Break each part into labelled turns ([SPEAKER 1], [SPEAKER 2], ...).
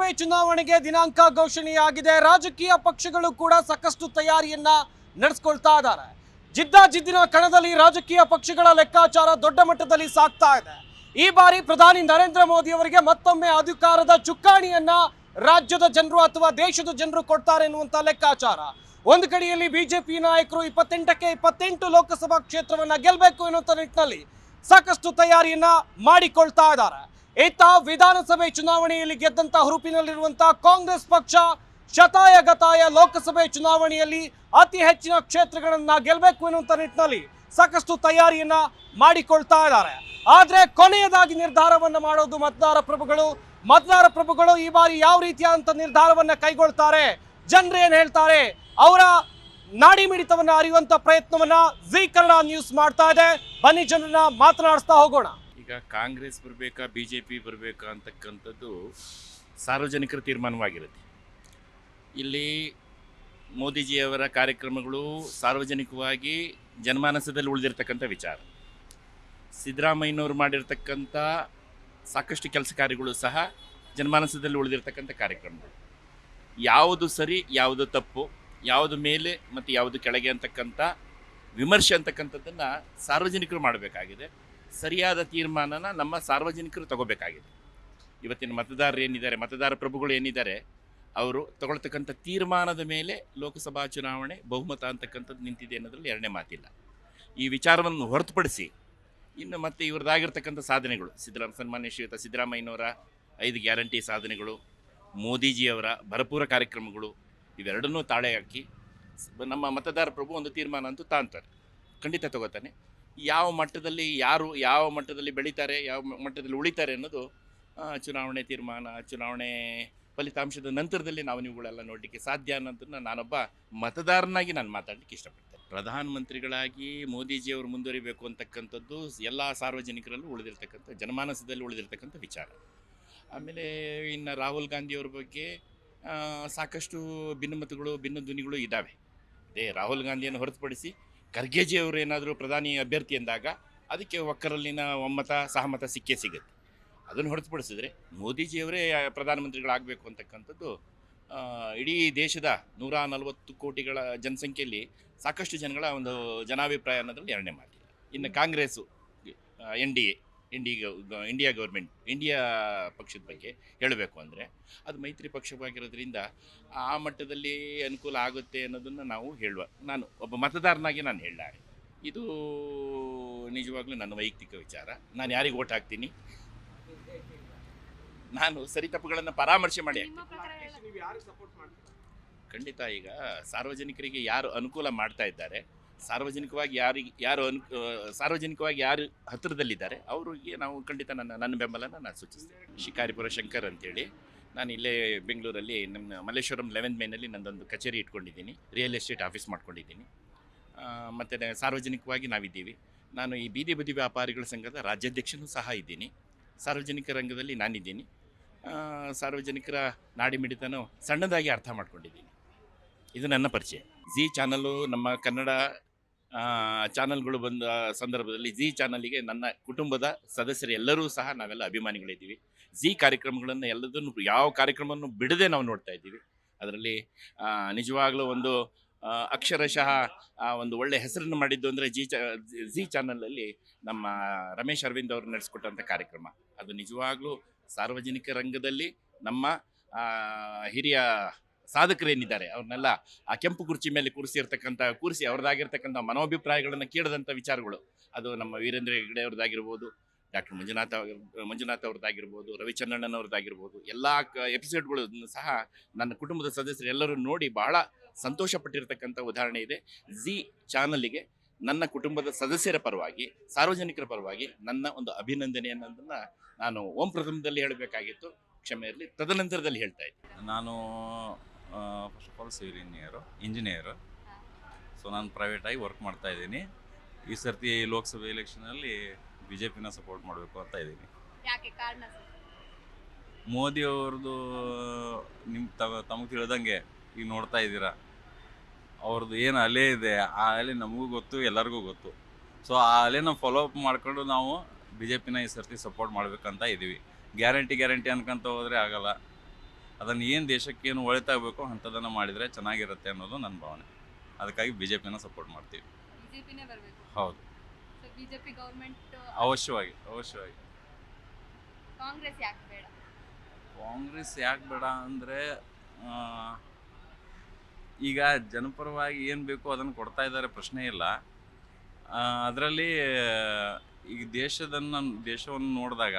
[SPEAKER 1] ವಿಧಾನಸಭೆ ಚುನಾವಣೆಗೆ ದಿನಾಂಕ ಘೋಷಣೆಯಾಗಿದೆ. ರಾಜಕೀಯ ಪಕ್ಷಗಳು ಕೂಡ ಸಾಕಷ್ಟು ತಯಾರಿಯನ್ನ ನಡೆಸಿಕೊಳ್ತಾ ಇದ್ದಾರೆ. ಜಿದ್ದಿನ ಕಣದಲ್ಲಿ ರಾಜಕೀಯ ಪಕ್ಷಗಳ ಲೆಕ್ಕಾಚಾರ ದೊಡ್ಡ ಮಟ್ಟದಲ್ಲಿ ಸಾಗ್ತಾ ಇದೆ. ಈ ಬಾರಿ ಪ್ರಧಾನಿ ನರೇಂದ್ರ ಮೋದಿ ಅವರಿಗೆ ಮತ್ತೊಮ್ಮೆ ಅಧಿಕಾರದ ಚುಕ್ಕಾಣಿಯನ್ನ ರಾಜ್ಯದ ಜನರು ಅಥವಾ ದೇಶದ ಜನರು ಕೊಡ್ತಾರೆ ಎನ್ನುವಂತ ಲೆಕ್ಕಾಚಾರ. ಒಂದು ಕಡೆಯಲ್ಲಿ ಬಿಜೆಪಿ ನಾಯಕರು 28ಕ್ಕೆ 28 ಲೋಕಸಭಾ ಕ್ಷೇತ್ರವನ್ನ ಗೆಲ್ಲಬೇಕು ಎನ್ನುವಂತ ನಿಟ್ಟಿನಲ್ಲಿ ಸಾಕಷ್ಟು ತಯಾರಿಯನ್ನ ಮಾಡಿಕೊಳ್ತಾ ಇದ್ದಾರೆ. ಇತ್ತ ವಿಧಾನಸಭೆ ಚುನಾವಣೆಯಲ್ಲಿ ಗೆದ್ದಂತ ಹುರುಪಿನಲ್ಲಿರುವಂತಹ ಕಾಂಗ್ರೆಸ್ ಪಕ್ಷ ಶತಾಯಗತಾಯ ಲೋಕಸಭೆ ಚುನಾವಣೆಯಲ್ಲಿ ಅತಿ ಹೆಚ್ಚಿನ ಕ್ಷೇತ್ರಗಳನ್ನ ಗೆಲ್ಲಬೇಕು ಎನ್ನುವಂತ ನಿಟ್ಟಿನಲ್ಲಿ ಸಾಕಷ್ಟು ತಯಾರಿಯನ್ನ ಮಾಡಿಕೊಳ್ತಾ ಇದ್ದಾರೆ. ಆದ್ರೆ ಕೊನೆಯದಾಗಿ ನಿರ್ಧಾರವನ್ನ ಮಾಡೋದು ಮತದಾರ ಪ್ರಭುಗಳು ಈ ಬಾರಿ ಯಾವ ರೀತಿಯಾದಂತ ನಿರ್ಧಾರವನ್ನ ಕೈಗೊಳ್ತಾರೆ, ಜನರು ಏನ್ ಹೇಳ್ತಾರೆ, ಅವರ ನಾಡಿ ಮಿಡಿತವನ್ನ ಅರಿಯುವಂತ ಪ್ರಯತ್ನವನ್ನ ಜಿ ಕನ್ನಡ ನ್ಯೂಸ್ ಮಾಡ್ತಾ ಇದೆ. ಬನ್ನಿ ಜನರನ್ನ ಮಾತನಾಡಿಸ್ತಾ ಹೋಗೋಣ.
[SPEAKER 2] ಈಗ ಕಾಂಗ್ರೆಸ್ ಬರಬೇಕಾ ಬಿಜೆಪಿ ಬರಬೇಕಾ ಅಂತಕ್ಕಂಥದ್ದು ಸಾರ್ವಜನಿಕರ ತೀರ್ಮಾನವಾಗಿರುತ್ತೆ. ಇಲ್ಲಿ ಮೋದಿಜಿಯವರ ಕಾರ್ಯಕ್ರಮಗಳು ಸಾರ್ವಜನಿಕವಾಗಿ ಜನಮಾನಸದಲ್ಲಿ ಉಳಿದಿರ್ತಕ್ಕಂಥ ವಿಚಾರ. ಸಿದ್ದರಾಮಯ್ಯನವರು ಮಾಡಿರ್ತಕ್ಕಂಥ ಸಾಕಷ್ಟು ಕೆಲಸ ಕಾರ್ಯಗಳು ಸಹ ಜನಮಾನಸದಲ್ಲಿ ಉಳಿದಿರ್ತಕ್ಕಂಥ ಕಾರ್ಯಕ್ರಮಗಳು. ಯಾವುದು ಸರಿ, ಯಾವುದು ತಪ್ಪು, ಯಾವುದು ಮೇಲೆ ಮತ್ತು ಯಾವುದು ಕೆಳಗೆ ಅಂತಕ್ಕಂಥ ವಿಮರ್ಶೆ ಅಂತಕ್ಕಂಥದ್ದನ್ನು ಸಾರ್ವಜನಿಕರು ಮಾಡಬೇಕಾಗಿದೆ. ಸರಿಯಾದ ತೀರ್ಮಾನನ ನಮ್ಮ ಸಾರ್ವಜನಿಕರು ತಗೋಬೇಕಾಗಿದೆ. ಇವತ್ತಿನ ಮತದಾರರು ಏನಿದ್ದಾರೆ, ಮತದಾರ ಪ್ರಭುಗಳು ಏನಿದ್ದಾರೆ, ಅವರು ತಗೊಳ್ತಕ್ಕಂಥ ತೀರ್ಮಾನದ ಮೇಲೆ ಲೋಕಸಭಾ ಚುನಾವಣೆ ಬಹುಮತ ಅಂತಕ್ಕಂಥದ್ದು ನಿಂತಿದೆ ಅನ್ನೋದ್ರಲ್ಲಿ ಎರಡನೇ ಮಾತಿಲ್ಲ. ಈ ವಿಚಾರವನ್ನು ಹೊರತುಪಡಿಸಿ ಇನ್ನು ಮತ್ತೆ ಇವ್ರದ್ದಾಗಿರ್ತಕ್ಕಂಥ ಸಾಧನೆಗಳು, ಸನ್ಮಾನ್ಯ ಶ್ರೀಯುತ ಸಿದ್ದರಾಮಯ್ಯನವರ 5 ಗ್ಯಾರಂಟಿ ಸಾಧನೆಗಳು, ಮೋದಿಜಿಯವರ ಭರಪೂರ ಕಾರ್ಯಕ್ರಮಗಳು, ಇವೆರಡನ್ನೂ ತಾಳೆ ಹಾಕಿ ನಮ್ಮ ಮತದಾರ ಪ್ರಭು ಒಂದು ತೀರ್ಮಾನ ಅಂತೂ ತಾಂತಾರೆ, ಖಂಡಿತ ತಗೋತಾನೆ. ಯಾವ ಮಟ್ಟದಲ್ಲಿ ಯಾರು ಯಾವ ಮಟ್ಟದಲ್ಲಿ ಬೆಳೀತಾರೆ, ಯಾವ ಮಟ್ಟದಲ್ಲಿ ಉಳಿತಾರೆ ಅನ್ನೋದು ಚುನಾವಣೆ ತೀರ್ಮಾನ, ಚುನಾವಣೆ ಫಲಿತಾಂಶದ ನಂತರದಲ್ಲಿ ನಾವು ನೀವುಗಳೆಲ್ಲ ನೋಡಲಿಕ್ಕೆ ಸಾಧ್ಯ ಅನ್ನೋದನ್ನು ನಾನೊಬ್ಬ ಮತದಾರನಾಗಿ ನಾನು ಮಾತಾಡಲಿಕ್ಕೆ ಇಷ್ಟಪಡ್ತೇನೆ. ಪ್ರಧಾನಮಂತ್ರಿಗಳಾಗಿ ಮೋದಿಜಿಯವರು ಮುಂದುವರಿಬೇಕು ಅಂತಕ್ಕಂಥದ್ದು ಎಲ್ಲ ಸಾರ್ವಜನಿಕರಲ್ಲೂ ಉಳಿದಿರ್ತಕ್ಕಂಥ, ಜನಮಾನಸದಲ್ಲಿ ಉಳಿದಿರ್ತಕ್ಕಂಥ ವಿಚಾರ. ಆಮೇಲೆ ಇನ್ನು ರಾಹುಲ್ ಗಾಂಧಿಯವ್ರ ಬಗ್ಗೆ ಸಾಕಷ್ಟು ಭಿನ್ನಮತಗಳು, ಭಿನ್ನ ಧ್ವನಿಗಳು ಇದ್ದಾವೆ. ಅದೇ ರಾಹುಲ್ ಗಾಂಧಿಯನ್ನು ಹೊರತುಪಡಿಸಿ ಖರ್ಗೆಜಿಯವರು ಏನಾದರೂ ಪ್ರಧಾನಿ ಅಭ್ಯರ್ಥಿ ಎಂದಾಗ ಅದಕ್ಕೆ ಒಕ್ಕರಲ್ಲಿನ ಒಮ್ಮತ ಸಹಮತ ಸಿಕ್ಕೇ ಸಿಗುತ್ತೆ. ಅದನ್ನು ಹೊರತುಪಡಿಸಿದ್ರೆ ಮೋದಿಜಿಯವರೇ ಪ್ರಧಾನಮಂತ್ರಿಗಳಾಗಬೇಕು ಅಂತಕ್ಕಂಥದ್ದು ಇಡೀ ದೇಶದ 140 ಕೋಟಿಗಳ ಜನಸಂಖ್ಯೆಯಲ್ಲಿ ಸಾಕಷ್ಟು ಜನಗಳ ಒಂದು ಜನಾಭಿಪ್ರಾಯ ಅನ್ನೋದ್ರಲ್ಲಿ ಎರಡನೇ ಮಾತಿಲ್ಲ. ಇನ್ನು ಕಾಂಗ್ರೆಸ್ಸು ಇಂಡಿಯಾ ಗೌರ್ಮೆಂಟ್, ಇಂಡಿಯಾ ಪಕ್ಷದ ಬಗ್ಗೆ ಹೇಳಬೇಕು ಅಂದರೆ ಅದು ಮೈತ್ರಿ ಪಕ್ಷವಾಗಿರೋದ್ರಿಂದ ಆ ಮಟ್ಟದಲ್ಲಿ ಅನುಕೂಲ ಆಗುತ್ತೆ ಅನ್ನೋದನ್ನು ನಾವು ನಾನು ಒಬ್ಬ ಮತದಾರನಾಗಿ ನಾನು ಹೇಳಲಾರೆ. ಇದು ನಿಜವಾಗ್ಲೂ ನನ್ನ ವೈಯಕ್ತಿಕ ವಿಚಾರ. ನಾನು ಯಾರಿಗೆ ಓಟ್ ಹಾಕ್ತೀನಿ, ನಾನು ಸರಿ ತಪ್ಪುಗಳನ್ನು ಪರಾಮರ್ಶೆ ಮಾಡಿ ಖಂಡಿತ ಈಗ ಸಾರ್ವಜನಿಕರಿಗೆ ಯಾರು ಅನುಕೂಲ ಮಾಡ್ತಾ ಇದ್ದಾರೆ, ಸಾರ್ವಜನಿಕವಾಗಿ ಯಾರು ಹತ್ತಿರದಲ್ಲಿದ್ದಾರೆ ಅವರಿಗೆ ನಾವು ಖಂಡಿತ ನನ್ನ ಬೆಂಬಲನ ನಾನು ಸೂಚಿಸ್ತೇನೆ. ಶಿಕಾರಿಪುರ ಶಂಕರ್ ಅಂತೇಳಿ, ನಾನು ಇಲ್ಲೇ ಬೆಂಗಳೂರಲ್ಲಿ ನಮ್ಮ ಮಲ್ಲೇಶ್ವರಂ 11 ಮೇನಲ್ಲಿ ನಂದೊಂದು ಕಚೇರಿ ಇಟ್ಕೊಂಡಿದ್ದೀನಿ, ರಿಯಲ್ ಎಸ್ಟೇಟ್ ಆಫೀಸ್ ಮಾಡ್ಕೊಂಡಿದ್ದೀನಿ. ಮತ್ತು ಸಾರ್ವಜನಿಕವಾಗಿ ನಾವಿದ್ದೀವಿ. ನಾನು ಈ ಬೀದಿ ಬದಿ ವ್ಯಾಪಾರಿಗಳ ಸಂಘದ ರಾಜ್ಯಾಧ್ಯಕ್ಷನೂ ಸಹ ಇದ್ದೀನಿ. ಸಾರ್ವಜನಿಕ ರಂಗದಲ್ಲಿ ನಾನಿದ್ದೀನಿ. ಸಾರ್ವಜನಿಕರ ನಾಡಿ ಮಿಡಿತನೂ ಸಣ್ಣದಾಗಿ ಅರ್ಥ ಮಾಡ್ಕೊಂಡಿದ್ದೀನಿ. ಇದು ನನ್ನ ಪರಿಚಯ. ಜಿ ಚಾನಲ್ಲು, ನಮ್ಮ ಕನ್ನಡ ಚಾನಲ್ಗಳು ಬಂದ ಸಂದರ್ಭದಲ್ಲಿ ಜಿ ಚಾನಲ್ಗೆ ನನ್ನ ಕುಟುಂಬದ ಸದಸ್ಯರು ಎಲ್ಲರೂ ಸಹ ನಾವೆಲ್ಲ ಅಭಿಮಾನಿಗಳಿದ್ದೀವಿ. ಜಿ ಕಾರ್ಯಕ್ರಮಗಳನ್ನು ಎಲ್ಲದನ್ನು, ಯಾವ ಕಾರ್ಯಕ್ರಮವನ್ನು ಬಿಡದೆ ನಾವು ನೋಡ್ತಾ ಇದ್ದೀವಿ. ಅದರಲ್ಲಿ ನಿಜವಾಗ್ಲೂ ಒಂದು ಅಕ್ಷರಶಃ ಒಂದು ಒಳ್ಳೆ ಹೆಸರನ್ನು ಮಾಡಿದ್ದು ಅಂದರೆ ಜಿ ಚಾನಲಲ್ಲಿ ನಮ್ಮ ರಮೇಶ್ ಅರವಿಂದ್ ಅವರು ನಡೆಸ್ಕೊಟ್ಟಂಥ ಕಾರ್ಯಕ್ರಮ. ಅದು ನಿಜವಾಗ್ಲೂ ಸಾರ್ವಜನಿಕ ರಂಗದಲ್ಲಿ ನಮ್ಮ ಹಿರಿಯ ಸಾಧಕರೇನಿದ್ದಾರೆ ಅವ್ರನ್ನೆಲ್ಲ ಆ ಕೆಂಪು ಕುರ್ಚಿ ಮೇಲೆ ಕೂರಿಸಿ ಅವ್ರದ್ದಾಗಿರ್ತಕ್ಕಂಥ ಮನೋಭಿಪ್ರಾಯಗಳನ್ನು ಕೇಳಿದಂಥ ವಿಚಾರಗಳು. ಅದು ನಮ್ಮ ವೀರೇಂದ್ರ ಹೆಗ್ಗಡೆ ಅವ್ರದ್ದಾಗಿರ್ಬೋದು, ಡಾಕ್ಟರ್ ಮಂಜುನಾಥ್ ಅವ್ರದ್ದಾಗಿರ್ಬೋದು, ರವಿಚಂದ್ರಣ್ಣನ್ ಅವ್ರದ್ದಾಗಿರ್ಬೋದು, ಎಲ್ಲ ಎಪಿಸೋಡ್ಗಳು ಸಹ ನನ್ನ ಕುಟುಂಬದ ಸದಸ್ಯರು ಎಲ್ಲರೂ ನೋಡಿ ಬಹಳ ಸಂತೋಷ ಪಟ್ಟಿರ್ತಕ್ಕಂಥ ಉದಾಹರಣೆ ಇದೆ. ಜಿ ಚಾನಲ್ಗೆ ನನ್ನ ಕುಟುಂಬದ ಸದಸ್ಯರ ಪರವಾಗಿ, ಸಾರ್ವಜನಿಕರ ಪರವಾಗಿ ನನ್ನ ಒಂದು ಅಭಿನಂದನೆ ಅನ್ನೋದನ್ನು ನಾನು ಪ್ರಥಮದಲ್ಲಿ ಹೇಳಬೇಕಾಗಿತ್ತು, ಕ್ಷಮೆ ಇರಲಿ, ತದನಂತರದಲ್ಲಿ ಹೇಳ್ತಾ ಇದ್ದೀನಿ.
[SPEAKER 3] ನಾನು first of all civil engineer. So ನಾನು ಪ್ರೈವೇಟಾಗಿ ವರ್ಕ್ ಮಾಡ್ತಾ ಇದ್ದೀನಿ. ಈ ಸರ್ತಿ ಲೋಕಸಭೆ ಎಲೆಕ್ಷನಲ್ಲಿ BJPನ ಸಪೋರ್ಟ್ ಮಾಡಬೇಕು ಅಂತ ಇದ್ದೀನಿ. ಮೋದಿ ಅವ್ರದ್ದು ತಮಗೆ ತಿಳಿದಂಗೆ ಈಗ ನೋಡ್ತಾ ಇದ್ದೀರಾ, ಅವ್ರದ್ದು ಏನು ಅಲೆ ಇದೆ, ಆ ಅಲೆ ನಮಗೂ ಗೊತ್ತು, ಎಲ್ಲರಿಗೂ ಗೊತ್ತು. ಸೊ ಆ ಅಲೆನ ಫಾಲೋ ಅಪ್ ಮಾಡಿಕೊಂಡು ನಾವು BJPನ ಈ ಸರ್ತಿ ಸಪೋರ್ಟ್ ಮಾಡಬೇಕಂತ ಇದ್ದೀವಿ. ಗ್ಯಾರಂಟಿ ಅನ್ಕೊಂತ ಹೋದರೆ ಆಗಲ್ಲ. ಅದನ್ನು ಏನು ದೇಶಕ್ಕೇನು ಒಳಿತಾಗಬೇಕು ಅಂಥದ್ದನ್ನು ಮಾಡಿದರೆ ಚೆನ್ನಾಗಿರುತ್ತೆ ಅನ್ನೋದು ನನ್ನ ಭಾವನೆ. ಅದಕ್ಕಾಗಿ ಬಿ ಜೆ ಪಿನ ಸಪೋರ್ಟ್ ಮಾಡ್ತೀವಿ.
[SPEAKER 4] ಬಿಜೆಪಿನೇ ಬರಬೇಕು.
[SPEAKER 3] ಹೌದು,
[SPEAKER 4] ಸೊ ಬಿಜೆಪಿ ಗೌರ್ಮೆಂಟ್
[SPEAKER 3] ಅವಶ್ಯವಾಗಿ.
[SPEAKER 4] ಕಾಂಗ್ರೆಸ್ ಯಾಕೆ ಬೇಡ?
[SPEAKER 3] ಕಾಂಗ್ರೆಸ್ ಯಾಕೆ ಬೇಡ ಅಂದರೆ, ಈಗ ಜನಪರವಾಗಿ ಏನು ಬೇಕೋ ಅದನ್ನು ಕೊಡ್ತಾ ಇದ್ದಾರೆ, ಪ್ರಶ್ನೆ ಇಲ್ಲ. ಅದರಲ್ಲಿ ಈಗ ದೇಶವನ್ನು ನೋಡಿದಾಗ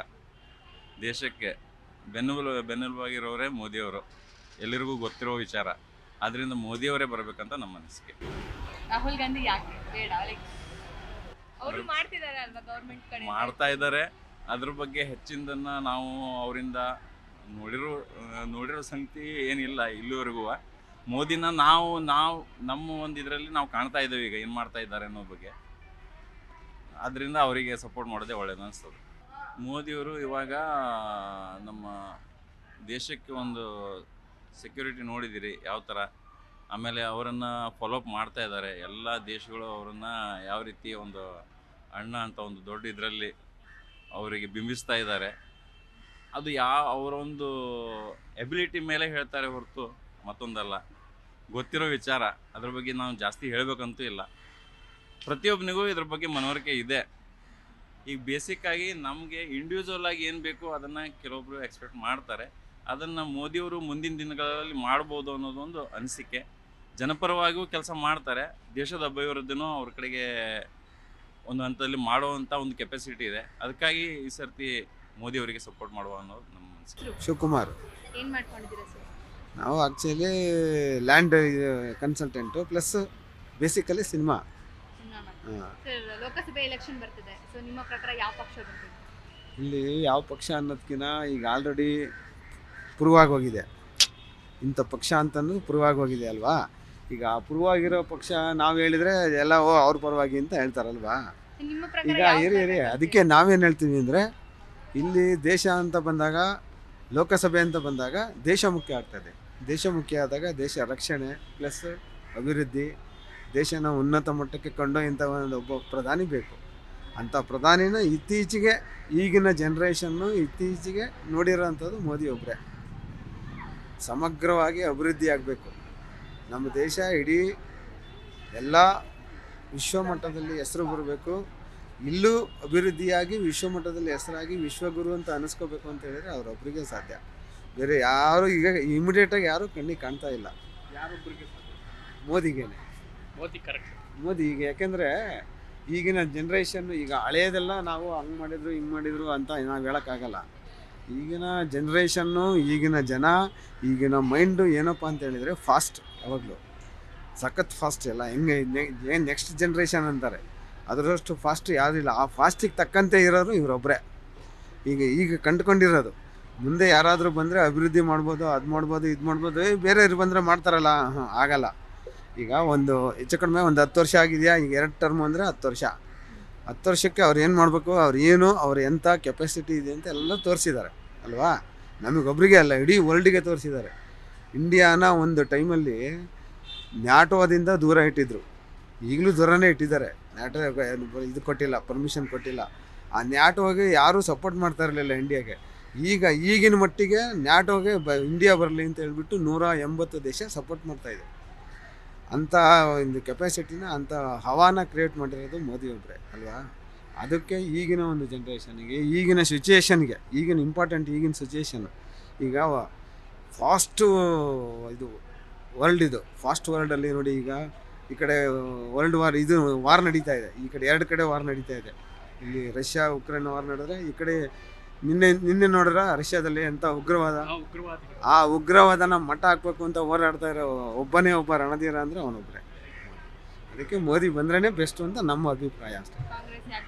[SPEAKER 3] ದೇಶಕ್ಕೆ ಬೆನ್ನೆಲುಬಾಗಿರೋರೇ ಮೋದಿಯವರು, ಎಲ್ಲರಿಗೂ ಗೊತ್ತಿರೋ ವಿಚಾರ. ಆದ್ದರಿಂದ ಮೋದಿಯವರೇ ಬರಬೇಕಂತ ನಮ್ಮ ಅನಿಸಿಕೆ.
[SPEAKER 4] ರಾಹುಲ್ ಗಾಂಧಿ ಯಾಕೆ ಬೇಡ? ಲೈಕ್ ಅವರು ಮಾಡ್ತಿದ್ದಾರೆ ಅಲ್ವಾ ಗೌರ್ಮೆಂಟ್ ಕಡೆ?
[SPEAKER 3] ಮಾಡ್ತಾ ಇದ್ದಾರೆ. ಅದ್ರ ಬಗ್ಗೆ ಹೆಚ್ಚಿನದನ್ನು ನಾವು ಅವರಿಂದ ನೋಡಿರೋ ಸಂಗತಿ ಏನಿಲ್ಲ ಇಲ್ಲಿವರೆಗೂ. ಮೋದಿನ ನಾವು ನಮ್ಮ ಒಂದು ಇದರಲ್ಲಿ ನಾವು ಕಾಣ್ತಾ ಇದ್ದೇವೆ ಈಗ ಏನು ಮಾಡ್ತಾ ಇದ್ದಾರೆ ಅನ್ನೋ ಬಗ್ಗೆ. ಅದರಿಂದ ಅವರಿಗೆ ಸಪೋರ್ಟ್ ಮಾಡೋದೇ ಒಳ್ಳೇದು ಅನಿಸ್ತದೆ. ಮೋದಿಯವರು ಇವಾಗ ನಮ್ಮ ದೇಶಕ್ಕೆ ಒಂದು ಸೆಕ್ಯೂರಿಟಿ ನೋಡಿದ್ದೀರಿ ಯಾವ ಥರ. ಆಮೇಲೆ ಅವರನ್ನು ಫಾಲೋಅಪ್ ಮಾಡ್ತಾ ಇದ್ದಾರೆ. ಎಲ್ಲ ದೇಶಗಳು ಅವರನ್ನು ಯಾವ ರೀತಿ ಒಂದು ಅಣ್ಣ ಅಂತ ಒಂದು ದೊಡ್ಡ ಇದರಲ್ಲಿ ಅವರಿಗೆ ಬಿಂಬಿಸ್ತಾ ಇದ್ದಾರೆ. ಅದು ಅವರೊಂದು ಎಬಿಲಿಟಿ ಮೇಲೆ ಹೇಳ್ತಾರೆ ಹೊರತು ಮತ್ತೊಂದಲ್ಲ. ಗೊತ್ತಿರೋ ವಿಚಾರ, ಅದ್ರ ಬಗ್ಗೆ ನಾವು ಜಾಸ್ತಿ ಹೇಳಬೇಕಂತೂ ಇಲ್ಲ. ಪ್ರತಿಯೊಬ್ಬನಿಗೂ ಇದ್ರ ಬಗ್ಗೆ ಮನವರಿಕೆ ಇದೆ. ಈಗ ಬೇಸಿಕ್ಕಾಗಿ ನಮಗೆ ಇಂಡಿವಿಜುವಲ್ ಆಗಿ ಏನು ಬೇಕೋ ಅದನ್ನು ಕೆಲವೊಬ್ಬರು ಎಕ್ಸ್ಪೆಕ್ಟ್ ಮಾಡ್ತಾರೆ. ಅದನ್ನು ಮೋದಿಯವರು ಮುಂದಿನ ದಿನಗಳಲ್ಲಿ ಮಾಡ್ಬೋದು ಅನ್ನೋದೊಂದು ಅನಿಸಿಕೆ. ಜನಪರವಾಗಿಯೂ ಕೆಲಸ ಮಾಡ್ತಾರೆ. ದೇಶದ ಅಭಿವೃದ್ಧಿನೂ ಅವ್ರ ಕಡೆಗೆ ಒಂದು ಹಂತದಲ್ಲಿ ಮಾಡುವಂಥ ಒಂದು ಕೆಪಾಸಿಟಿ ಇದೆ. ಅದಕ್ಕಾಗಿ ಈ ಸರ್ತಿ ಮೋದಿಯವರಿಗೆ ಸಪೋರ್ಟ್ ಮಾಡುವ ಅನ್ನೋದು ನಮ್ಮ ಅನಿಸಿಕೆ.
[SPEAKER 5] ಶಿವಕುಮಾರ್.
[SPEAKER 4] ಏನ್ ಮಾಡ್ಕೊಂಡಿದ್ದೀರಾ ಸರ್?
[SPEAKER 5] ನಾವು actually land consultant plus basically cinema.
[SPEAKER 4] Sir, Lok Sabha election ಬರ್ತಿದೆ. ಸೊ ನಿಮ್ಮ ಪ್ರಕಾರ ಯಾವ ಪಕ್ಷ ಬರ್ತದೆ?
[SPEAKER 5] ಇಲ್ಲಿ ಯಾವ ಪಕ್ಷ ಅನ್ನೋದಕ್ಕಿಂತ ಈಗ ಆಲ್ರೆಡಿ ಪ್ರೂವ್ ಹೋಗಿದೆ. ಇಂಥ ಪಕ್ಷ ಅಂತಂದು ಪ್ರೂವ್ ಹೋಗಿದೆ ಅಲ್ವಾ. ಈಗ ಪ್ರೂವ್ ಆಗಿರೋ ಪಕ್ಷ ನಾವು ಹೇಳಿದರೆ ಎಲ್ಲ ಅವ್ರ ಪರವಾಗಿ ಅಂತ ಹೇಳ್ತಾರಲ್ವಾ.
[SPEAKER 4] ನಿಮ್ಮ ಪ್ರಕಾರ
[SPEAKER 5] ಈಗ
[SPEAKER 4] ಯಾವ
[SPEAKER 5] ಇರಿ
[SPEAKER 4] ಬರ್ಬೇಕು?
[SPEAKER 5] ಅದಕ್ಕೆ ನಾವೇನು ಹೇಳ್ತೀವಿ ಅಂದರೆ, ಇಲ್ಲಿ ದೇಶ ಅಂತ ಬಂದಾಗ, ಲೋಕಸಭೆ ಅಂತ ಬಂದಾಗ ದೇಶ ಮುಖ್ಯ ಆಗ್ತದೆ. ದೇಶ ಮುಖ್ಯ ಆದಾಗ ದೇಶ ರಕ್ಷಣೆ ಪ್ಲಸ್ ಅಭಿವೃದ್ಧಿ, ದೇಶನ ಉನ್ನತ ಮಟ್ಟಕ್ಕೆ ಕೊಂಡೊಯ್ಯುವಂಥ ಒಬ್ಬ ಪ್ರಧಾನಿ ಬೇಕು. ಅಂಥ ಪ್ರಧಾನಿನ ಇತ್ತೀಚೆಗೆ ಈಗಿನ ಜನ್ರೇಷನ್ನು ಇತ್ತೀಚೆಗೆ ನೋಡಿರೋವಂಥದ್ದು ಮೋದಿ ಒಬ್ಬರೇ. ಸಮಗ್ರವಾಗಿ ಅಭಿವೃದ್ಧಿ ಆಗಬೇಕು ನಮ್ಮ ದೇಶ. ಇಡೀ ಎಲ್ಲ ವಿಶ್ವಮಟ್ಟದಲ್ಲಿ ಹೆಸರು ಬರಬೇಕು. ಇಲ್ಲೂ ಅಭಿವೃದ್ಧಿಯಾಗಿ ವಿಶ್ವಮಟ್ಟದಲ್ಲಿ ಹೆಸರಾಗಿ ವಿಶ್ವಗುರು ಅಂತ ಅನ್ನಿಸ್ಕೋಬೇಕು ಅಂತ ಹೇಳಿದ್ರೆ ಅವರೊಬ್ಬರಿಗೆ ಸಾಧ್ಯ. ಬೇರೆ ಯಾರು ಈಗ ಇಮಿಡಿಯೇಟಾಗಿ ಯಾರೂ ಕಣ್ಣಿಗೆ ಕಾಣ್ತಾ ಇಲ್ಲ. ಮೋದಿಗೇನೆ. ಮೋದಿ ಈಗ ಯಾಕೆಂದರೆ ಈಗಿನ ಜನ್ರೇಷನ್ನು, ಈಗ ಹಳೆಯದೆಲ್ಲ ನಾವು ಹಂಗೆ ಮಾಡಿದ್ರು ಹಿಂಗೆ ಮಾಡಿದ್ರು ಅಂತ ನಾವು ಹೇಳೋಕ್ಕಾಗಲ್ಲ. ಈಗಿನ ಜನ್ರೇಷನ್ನು, ಈಗಿನ ಜನ, ಈಗಿನ ಮೈಂಡು ಏನಪ್ಪ ಅಂತ ಹೇಳಿದರೆ ಫಾಸ್ಟ್. ಯಾವಾಗಲೂ ಸಖತ್ ಫಾಸ್ಟ್. ಎಲ್ಲ ಹೆಂಗೆ ಏನು ನೆಕ್ಸ್ಟ್ ಜನ್ರೇಷನ್ ಅಂತಾರೆ, ಅದರಷ್ಟು ಫಾಸ್ಟ್ ಯಾರಿಲ್ಲ. ಆ ಫಾಸ್ಟಿಗೆ ತಕ್ಕಂತೆ ಇರೋರು ಇವರೊಬ್ಬರೇ ಈಗ ಕಂಡುಕೊಂಡಿರೋದು. ಮುಂದೆ ಯಾರಾದರೂ ಬಂದರೆ ಅಭಿವೃದ್ಧಿ ಮಾಡ್ಬೋದು, ಅದು ಮಾಡ್ಬೋದು, ಇದು ಮಾಡ್ಬೋದು. ಬೇರೆಯವ್ರು ಬಂದರೆ ಮಾಡ್ತಾರಲ್ಲ, ಆಗಲ್ಲ. ಈಗ ಒಂದು ಹೆಚ್ಚು ಕಡಿಮೆ ಒಂದು 10 ವರ್ಷ ಆಗಿದೆಯಾ, ಈಗ 2 ಟರ್ಮ್ ಅಂದರೆ 10 ವರ್ಷ. 10 ವರ್ಷಕ್ಕೆ ಅವ್ರು ಏನು ಮಾಡಬೇಕು, ಅವ್ರು ಎಂಥ ಕೆಪಾಸಿಟಿ ಇದೆ ಅಂತ ಎಲ್ಲ ತೋರಿಸಿದ್ದಾರೆ ಅಲ್ವಾ. ನಮಗೊಬ್ಬರಿಗೆ ಅಲ್ಲ, ಇಡೀ ವರ್ಲ್ಡಿಗೆ ತೋರಿಸಿದ್ದಾರೆ. ಇಂಡಿಯಾನ ಒಂದು ಟೈಮಲ್ಲಿ ನ್ಯಾಟೋದಿಂದ ದೂರ ಇಟ್ಟಿದ್ರು. ಈಗಲೂ ದೂರನೇ ಇಟ್ಟಿದ್ದಾರೆ. ನ್ಯಾಟೋ ಇದು ಕೊಟ್ಟಿಲ್ಲ, ಪರ್ಮಿಷನ್ ಕೊಟ್ಟಿಲ್ಲ. ಆ ನ್ಯಾಟೋಗೆ ಯಾರೂ ಸಪೋರ್ಟ್ ಮಾಡ್ತಾ ಇರಲಿಲ್ಲ ಇಂಡಿಯಾಗೆ. ಈಗಿನ ಮಟ್ಟಿಗೆ ನ್ಯಾಟೋಗೆ ಇಂಡಿಯಾ ಬರಲಿ ಅಂತ ಹೇಳ್ಬಿಟ್ಟು 180 ದೇಶ ಸಪೋರ್ಟ್ ಮಾಡ್ತಾಯಿದೆ. ಅಂಥ ಒಂದು ಕೆಪಾಸಿಟಿನ, ಅಂಥ ಹವಾನ ಕ್ರಿಯೇಟ್ ಮಾಡಿರೋದು ಮೋದಿ ಒಬ್ಬರೇ ಅಲ್ವಾ. ಅದಕ್ಕೆ ಈಗಿನ ಒಂದು ಜನ್ರೇಷನ್ಗೆ, ಈಗಿನ ಸಿಚುಯೇಷನ್ಗೆ, ಈಗಿನ ಇಂಪಾರ್ಟೆಂಟ್ ಈಗಿನ ಸಿಚುಯೇಷನು. ಈಗ ಫಾಸ್ಟು ಇದು ವರ್ಲ್ಡ್, ಇದು ಫಾಸ್ಟ್ ವರ್ಲ್ಡಲ್ಲಿ ನೋಡಿ. ಈಗ ಈ ಕಡೆ ವರ್ಲ್ಡ್ ವಾರ್ ನಡೀತಾ ಇದೆ. ಈ ಕಡೆ 2 ಕಡೆ ವಾರ್ ನಡೀತಾ ಇದೆ. ಇಲ್ಲಿ ರಷ್ಯಾ ಉಕ್ರೇನ್ ವಾರ್ ನಡೆದ್ರೆ, ಈ ಕಡೆ ನಿನ್ನೆ ನೋಡಿದ್ರೆ ರಷ್ಯಾದಲ್ಲಿ ಎಂಥ ಆ ಉಗ್ರವಾದನ ಮಟ್ಟ ಹಾಕ್ಬೇಕು ಅಂತ ಹೋರಾಡ್ತಾ ಇರೋ ಒಬ್ಬ ರಣಧೀರ ಅಂದರೆ ಅವನೊಬ್ಬರೇ. ಅದಕ್ಕೆ ಮೋದಿ ಬಂದ್ರೇ ಬೆಸ್ಟು ಅಂತ ನಮ್ಮ ಅಭಿಪ್ರಾಯ ಅಷ್ಟೇ.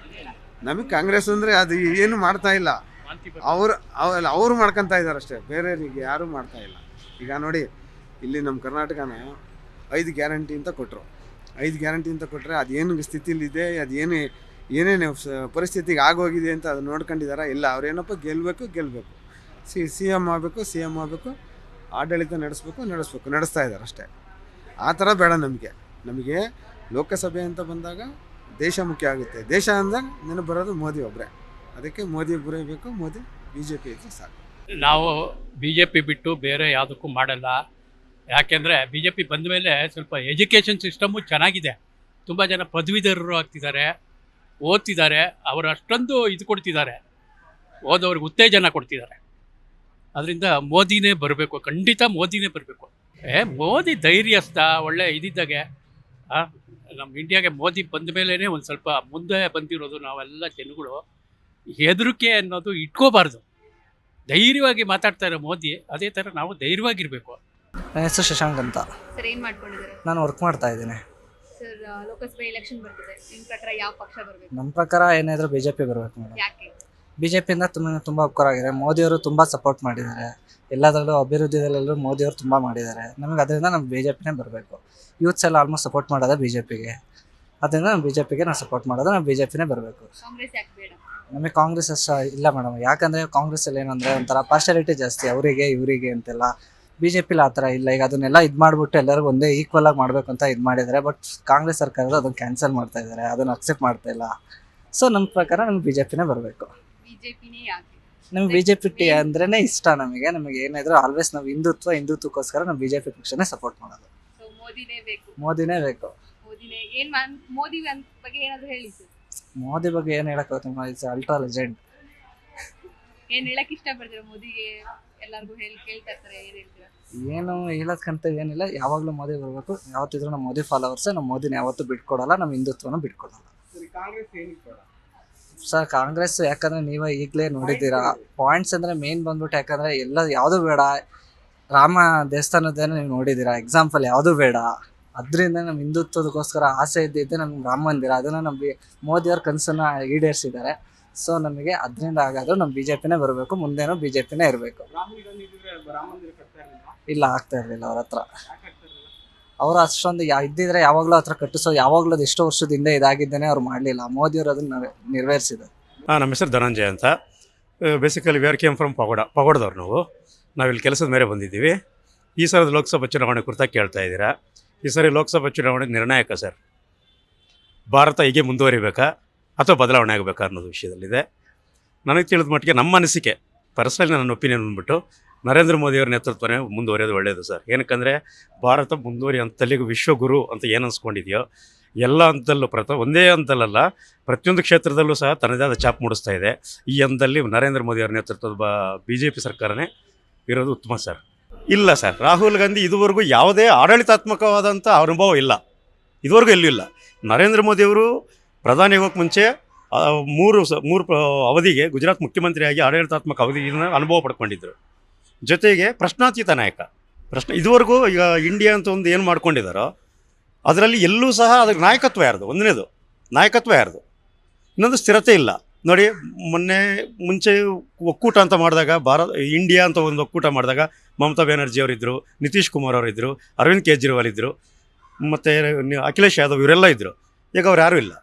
[SPEAKER 5] ನಮಗೆ ಕಾಂಗ್ರೆಸ್ ಅಂದರೆ ಅದು ಏನು ಮಾಡ್ತಾ ಇಲ್ಲ. ಅವ್ರು ಮಾಡ್ಕೊತಾ ಇದ್ದಾರೆ ಅಷ್ಟೇ, ಬೇರೆಯವ್ರಿಗೆ ಯಾರೂ ಮಾಡ್ತಾ ಇಲ್ಲ. ಈಗ ನೋಡಿ, ಇಲ್ಲಿ ನಮ್ಮ ಕರ್ನಾಟಕನ 5 ಗ್ಯಾರಂಟಿ ಅಂತ ಕೊಟ್ಟರು. 5 ಗ್ಯಾರಂಟಿ ಅಂತ ಕೊಟ್ಟರೆ ಅದೇನು ಸ್ಥಿತಿಲಿದೆ, ಏನೇನು ಪರಿಸ್ಥಿತಿಗೆ ಆಗೋಗಿದೆ ಅಂತ ಅದು ನೋಡ್ಕೊಂಡಿದ್ದಾರೆ ಇಲ್ಲ. ಅವ್ರೇನಪ್ಪ ಗೆಲ್ಲಬೇಕು, ಸಿ ಎಮ್ ಆಗಬೇಕು, ಆಡಳಿತ ನಡೆಸ್ತಾ ಇದ್ದಾರೆ ಅಷ್ಟೇ. ಆ ಥರ ಬೇಡ ನಮಗೆ. ಲೋಕಸಭೆ ಅಂತ ಬಂದಾಗ ದೇಶ ಮುಖ್ಯ ಆಗುತ್ತೆ. ದೇಶ ಅಂದಾಗ ನೆನಪು ಬರೋದು ಮೋದಿ ಒಬ್ಬರೇ. ಅದಕ್ಕೆ ಮೋದಿ ಒಬ್ಬರೇ ಬೇಕು. ಮೋದಿ BJP ಇದ್ರೆ ಸಾಕು.
[SPEAKER 6] ನಾವು ಬಿ ಜೆ ಪಿ ಬಿಟ್ಟು ಬೇರೆ ಯಾವುದಕ್ಕೂ ಮಾಡಲ್ಲ. ಯಾಕೆಂದರೆ ಬಿ ಜೆ ಪಿ ಬಂದ ಮೇಲೆ ಸ್ವಲ್ಪ ಎಜುಕೇಷನ್ ಸಿಸ್ಟಮು ಚೆನ್ನಾಗಿದೆ. ತುಂಬ ಜನ ಪದವೀಧರರು ಆಗ್ತಿದ್ದಾರೆ, ಓದ್ತಿದ್ದಾರೆ, ಅವರು ಅಷ್ಟೊಂದು ಇದು ಕೊಡ್ತಿದ್ದಾರೆ, ಓದೋರಿಗೆ ಉತ್ತೇಜನ ಕೊಡ್ತಿದ್ದಾರೆ. ಅದರಿಂದ ಮೋದಿನೇ ಬರಬೇಕು, ಖಂಡಿತ ಮೋದಿನೇ ಬರಬೇಕು. ಮೋದಿ ಧೈರ್ಯಸ್ಥ, ಒಳ್ಳೆ ಇದಿದ್ದಾಗೆ. ನಮ್ಮ ಇಂಡಿಯಾಗೆ ಮೋದಿ ಬಂದ ಮೇಲೇ ಒಂದು ಸ್ವಲ್ಪ ಮುಂದೆ ಬಂದಿರೋದು. ನಾವೆಲ್ಲ ಜನಗಳು ಹೆದರಿಕೆ ಅನ್ನೋದು ಇಟ್ಕೋಬಾರ್ದು, ಧೈರ್ಯವಾಗಿ ಮಾತಾಡ್ತಾ ಇರೋ ಮೋದಿ. ಅದೇ ಥರ ನಾವು ಧೈರ್ಯವಾಗಿರಬೇಕು.
[SPEAKER 7] ನನ್ನ ಹೆಸರು ಶಶಾಂಕ್ ಅಂತ.
[SPEAKER 4] ಸರ್ ಏನು ಮಾಡ್ಕೊಂಡಿದ್ದಾರೆ?
[SPEAKER 7] ನಾನು ವರ್ಕ್ ಮಾಡ್ತಾ ಇದ್ದೀನಿ.
[SPEAKER 4] ಸರ್ ಲೋಕಸಭೆ ಎಲೆಕ್ಷನ್ ಬರ್ತಿದೆ, ನಿಮ್ಮ ಪ್ರಕಾರ ಯಾವ ಪಕ್ಷ ಬರಬೇಕು?
[SPEAKER 7] ನಮ್ಮ ಪ್ರಕಾರ ಏನಾದರೂ ಬಿ ಜೆ ಪಿ ಬರಬೇಕು ಮೇಡಮ್.
[SPEAKER 4] ಯಾಕೆ?
[SPEAKER 7] ಬಿ ಜೆ ಪಿಯಿಂದ ತುಂಬ ಉಪಕಾರ ಆಗಿದೆ. ಮೋದಿಯವರು ತುಂಬ ಸಪೋರ್ಟ್ ಮಾಡಿದ್ದಾರೆ, ಎಲ್ಲದರಲ್ಲೂ ಅಭಿವೃದ್ಧಿದಲ್ಲೆಲ್ಲರೂ ಮೋದಿಯವರು ತುಂಬ ಮಾಡಿದ್ದಾರೆ. ನಮಗೆ ಅದರಿಂದ ನಮ್ಮ ಬಿ ಜೆ ಪಿನೇ ಬರಬೇಕು. ಯೂತ್ಸ್ ಎಲ್ಲ ಆಲ್ಮೋಸ್ಟ್ ಸಪೋರ್ಟ್ ಮಾಡೋದು ಬಿ ಜೆ ಪಿಗೆ. ಅದರಿಂದ ನಮ್ಮ ಬಿ ಜೆ ಪಿಗೆ ನಾವು ಸಪೋರ್ಟ್ ಮಾಡೋದು, ನಾವು ಬಿ ಜೆ ಪಿನೇ ಬರಬೇಕು.
[SPEAKER 4] ಕಾಂಗ್ರೆಸ್ ಯಾಕೆ ಬೇಡ?
[SPEAKER 7] ನಮಗೆ ಕಾಂಗ್ರೆಸ್ ಅಷ್ಟು ಇಲ್ಲ ಮೇಡಮ್. ಯಾಕಂದರೆ ಕಾಂಗ್ರೆಸ್ಸಲ್ಲಿ ಏನಂದರೆ ಒಂಥರ ಪಾರ್ಶಾಲಿಟಿ ಜಾಸ್ತಿ, ಅವರಿಗೆ ಇವರಿಗೆ ಅಂತೆಲ್ಲ. ಬಿ ಜೆ ಪಿಲಿ ಆ ಥರ ಇಲ್ಲ. ಈಗ ಅದನ್ನೆಲ್ಲ ಇದು ಮಾಡಿಬಿಟ್ಟು ಎಲ್ಲರಿಗೂ ಒಂದೇ ಈಕ್ವಲ್ ಆಗಿ ಮಾಡಬೇಕು ಅಂತ ಇದು ಮಾಡಿದ್ದಾರೆ. ಬಟ್ ಕಾಂಗ್ರೆಸ್ ಸರ್ಕಾರದ ಅದನ್ನು ಕ್ಯಾನ್ಸಲ್ ಮಾಡ್ತಾ ಇದ್ದಾರೆ, ಅದನ್ನು ಅಕ್ಸೆಪ್ಟ್ ಮಾಡ್ತಾ ಇಲ್ಲ. ಸೊ ನಮ್ಮ ಪ್ರಕಾರ ನಮ್ಗೆ ಬಿ ಜೆ ಪಿನೇ ಬರಬೇಕು.
[SPEAKER 4] ಬಿಜೆಪಿನೇ ಯಾಕೆ?
[SPEAKER 7] ನಮ್ಗೆ ಬಿ ಜೆ ಪಿ ಅಂದ್ರೇ ಇಷ್ಟ. ನಮಗೆ ಏನಾದರೂ ಆಲ್ವೇಸ್ ನಾವು ಹಿಂದುತ್ವಕ್ಕೋಸ್ಕರ ನಾವು ಬಿ ಜೆ ಪಿ ಪಕ್ಷನೇ ಸಪೋರ್ಟ್ ಮಾಡೋದು.
[SPEAKER 4] ಸೊ ಮೋದಿನೇ ಬೇಕು.
[SPEAKER 7] ಮೋದಿನೇ ಬೇಕು.
[SPEAKER 4] ಮೋದಿನೇ ಮೋದಿ ಬಗ್ಗೆ ಏನಾದರೂ ಹೇಳಿ ಸರ್.
[SPEAKER 7] ಮೋದಿ ಬಗ್ಗೆ ಏನು ಹೇಳೋಕ್ಕಾಗುತ್ತೆ? It's ultra legend.
[SPEAKER 4] ಏನು ಹೇಳಕ್ಕೆ ಇಷ್ಟಪಡ್ತೀರಾ ಮೋದಿಗೆ? ಎಲ್ಲರಿಗೂ ಕೇಳ್ತಾ ಇರ್ತಾರೆ, ಏನು ಹೇಳ್ತೀರಾ?
[SPEAKER 7] ಏನು ಹೇಳೋಕ್ಕಂತ ಏನಿಲ್ಲ, ಯಾವಾಗಲೂ ಮೋದಿ ಬರಬೇಕು. ಯಾವತ್ತಿದ್ರು ನಮ್ಮ ಮೋದಿ ಫಾಲೋವರ್ಸೇ. ನಮ್ಮ ಮೋದಿನ ಯಾವತ್ತೂ ಬಿಟ್ಕೊಡಲ್ಲ, ನಮ್ಮ ಹಿಂದುತ್ವನ ಬಿಟ್ಕೊಡಲ್ಲ. ಸರ್ ಕಾಂಗ್ರೆಸ್ ಯಾಕಂದರೆ ನೀವೇ ಈಗಲೇ ನೋಡಿದ್ದೀರಾ ಪಾಯಿಂಟ್ಸ್ ಅಂದರೆ ಮೇನ್ ಬಂದ್ಬಿಟ್ಟು. ಯಾಕಂದರೆ ಎಲ್ಲ ಯಾವುದೂ ಬೇಡ, ರಾಮ ದೇವಸ್ಥಾನದ್ದೇನೋ ನೀವು ನೋಡಿದ್ದೀರಾ. ಎಕ್ಸಾಂಪಲ್ ಯಾವುದೂ ಬೇಡ. ಅದರಿಂದ ನಮ್ಮ ಹಿಂದುತ್ವದಕ್ಕೋಸ್ಕರ ಆಸೆ ಇದ್ದಿದ್ದೆ ನಮ್ಗೆ ರಾಮ ಮಂದಿರ. ಅದನ್ನು ನಮ್ಮ ಮೋದಿಯವ್ರ ಕನಸನ್ನು ಈಡೇರಿಸಿದ್ದಾರೆ. ಸೊ ನಮಗೆ ಅದರಿಂದ ಆಗೋದು ನಮ್ಮ ಬಿ ಜೆ ಪಿನೇ ಬರಬೇಕು, ಮುಂದೇನೂ ಬಿ ಜೆ ಪಿನೇ ಇರಬೇಕು. ಇಲ್ಲ, ಆಗ್ತಾ ಇರಲಿಲ್ಲ ಅವ್ರ ಹತ್ರ. ಅವರು ಅಷ್ಟೊಂದು ಇದ್ದಿದ್ರೆ ಯಾವಾಗಲೂ ಹತ್ರ ಕಟ್ಟಿಸೋ, ಯಾವಾಗಲೂ ಅದು ಎಷ್ಟೋ ವರ್ಷದಿಂದ ಇದಾಗಿದ್ದೇನೆ ಅವ್ರು ಮಾಡಲಿಲ್ಲ. ಮೋದಿಯವರು ಅದನ್ನು ನೆರವೇರಿಸಿದ್ದಾರೆ.
[SPEAKER 8] ನಮ್ಮ ಹೆಸರು ಧನಂಜಯ ಅಂತ. Basically we are came from ಪಗೋಡದವ್ರು. ನಾವಿಲ್ಲಿ ಕೆಲಸದ ಮೇಲೆ ಬಂದಿದ್ದೀವಿ. ಈ ಸಲದ ಲೋಕಸಭಾ ಚುನಾವಣೆ ಕುರಿತಾಗಿ ಕೇಳ್ತಾ ಇದ್ದೀರಾ. ಈ ಸರಿ ಲೋಕಸಭಾ ಚುನಾವಣೆ ನಿರ್ಣಾಯಕ ಸರ್. ಭಾರತ ಹೀಗೆ ಮುಂದುವರಿಬೇಕಾ ಅಥವಾ ಬದಲಾವಣೆ ಆಗಬೇಕಾ ಅನ್ನೋದು ವಿಷಯದಲ್ಲಿದೆ. ನನಗೆ ತಿಳಿದ ಮಟ್ಟಿಗೆ ನಮ್ಮ ಅನಿಸಿಕೆ, ಪರ್ಸನಲಿ ನನ್ನ ಒಪಿನಿಯನ್ ಬಂದ್ಬಿಟ್ಟು ನರೇಂದ್ರ ಮೋದಿಯವರ ನೇತೃತ್ವನೇ ಮುಂದುವರಿಯೋದು ಒಳ್ಳೆಯದು ಸರ್. ಏನಕ್ಕಂದರೆ ಭಾರತ ಮುಂದುವರಿಯಂತಲ್ಲಿಗೂ ವಿಶ್ವಗುರು ಅಂತ ಏನು ಅನ್ಸ್ಕೊಂಡಿದೆಯೋ ಎಲ್ಲ ಹಂತದಲ್ಲೂ ಒಂದೇ ಹಂತದಲ್ಲ, ಪ್ರತಿಯೊಂದು ಕ್ಷೇತ್ರದಲ್ಲೂ ಸಹ ತನ್ನದೇ ಆದ ಛಾಪ್ ಮೂಡಿಸ್ತಾ ಇದೆ. ಈ ಹಂತದಲ್ಲಿ ನರೇಂದ್ರ ಮೋದಿಯವರ ನೇತೃತ್ವದ ಬಿ ಜೆ ಪಿ ಸರ್ಕಾರನೇ ಇರೋದು ಉತ್ತಮ ಸರ್. ಇಲ್ಲ ಸರ್, ರಾಹುಲ್ ಗಾಂಧಿ ಇದುವರೆಗೂ ಯಾವುದೇ ಆಡಳಿತಾತ್ಮಕವಾದಂಥ ಅನುಭವ ಇಲ್ಲ, ಇದುವರೆಗೂ ಎಲ್ಲೂ ಇಲ್ಲ. ನರೇಂದ್ರ ಮೋದಿಯವರು ಪ್ರಧಾನಿ ಆಗೋಕ್ಕೆ ಮುಂಚೆ ಮೂರು ಅವಧಿಗೆ ಗುಜರಾತ್ ಮುಖ್ಯಮಂತ್ರಿಯಾಗಿ ಆಡಳಿತಾತ್ಮಕ ಅವಧಿಯನ್ನು ಅನುಭವ ಪಡ್ಕೊಂಡಿದ್ದರು. ಜೊತೆಗೆ ಪ್ರಶ್ನಾತೀತ ನಾಯಕ. ಇದುವರೆಗೂ ಈಗ ಇಂಡಿಯಾ ಅಂತ ಒಂದು ಏನು ಮಾಡ್ಕೊಂಡಿದ್ದಾರೋ ಅದರಲ್ಲಿ ಎಲ್ಲೂ ಸಹ ಅದಕ್ಕೆ ನಾಯಕತ್ವ ಯಾರ್ದು? ಒಂದನೇದು ನಾಯಕತ್ವ ಯಾರ್ದು, ಇನ್ನೊಂದು ಸ್ಥಿರತೆ ಇಲ್ಲ. ನೋಡಿ, ಮುಂಚೆ ಒಕ್ಕೂಟ ಅಂತ ಮಾಡಿದಾಗ ಇಂಡಿಯಾ ಅಂತ ಒಂದು ಒಕ್ಕೂಟ ಮಾಡಿದಾಗ ಮಮತಾ ಬ್ಯಾನರ್ಜಿ ಅವರಿದ್ದರು, ನಿತೀಶ್ ಕುಮಾರ್ ಅವರಿದ್ದರು, ಅರವಿಂದ್ ಕೇಜ್ರಿವಾಲ್ ಇದ್ದರು, ಮತ್ತು ಅಖಿಲೇಶ್ ಯಾದವ್ ಇವರೆಲ್ಲ ಇದ್ದರು. ಈಗ ಅವ್ರು ಯಾರೂ ಇಲ್ಲ.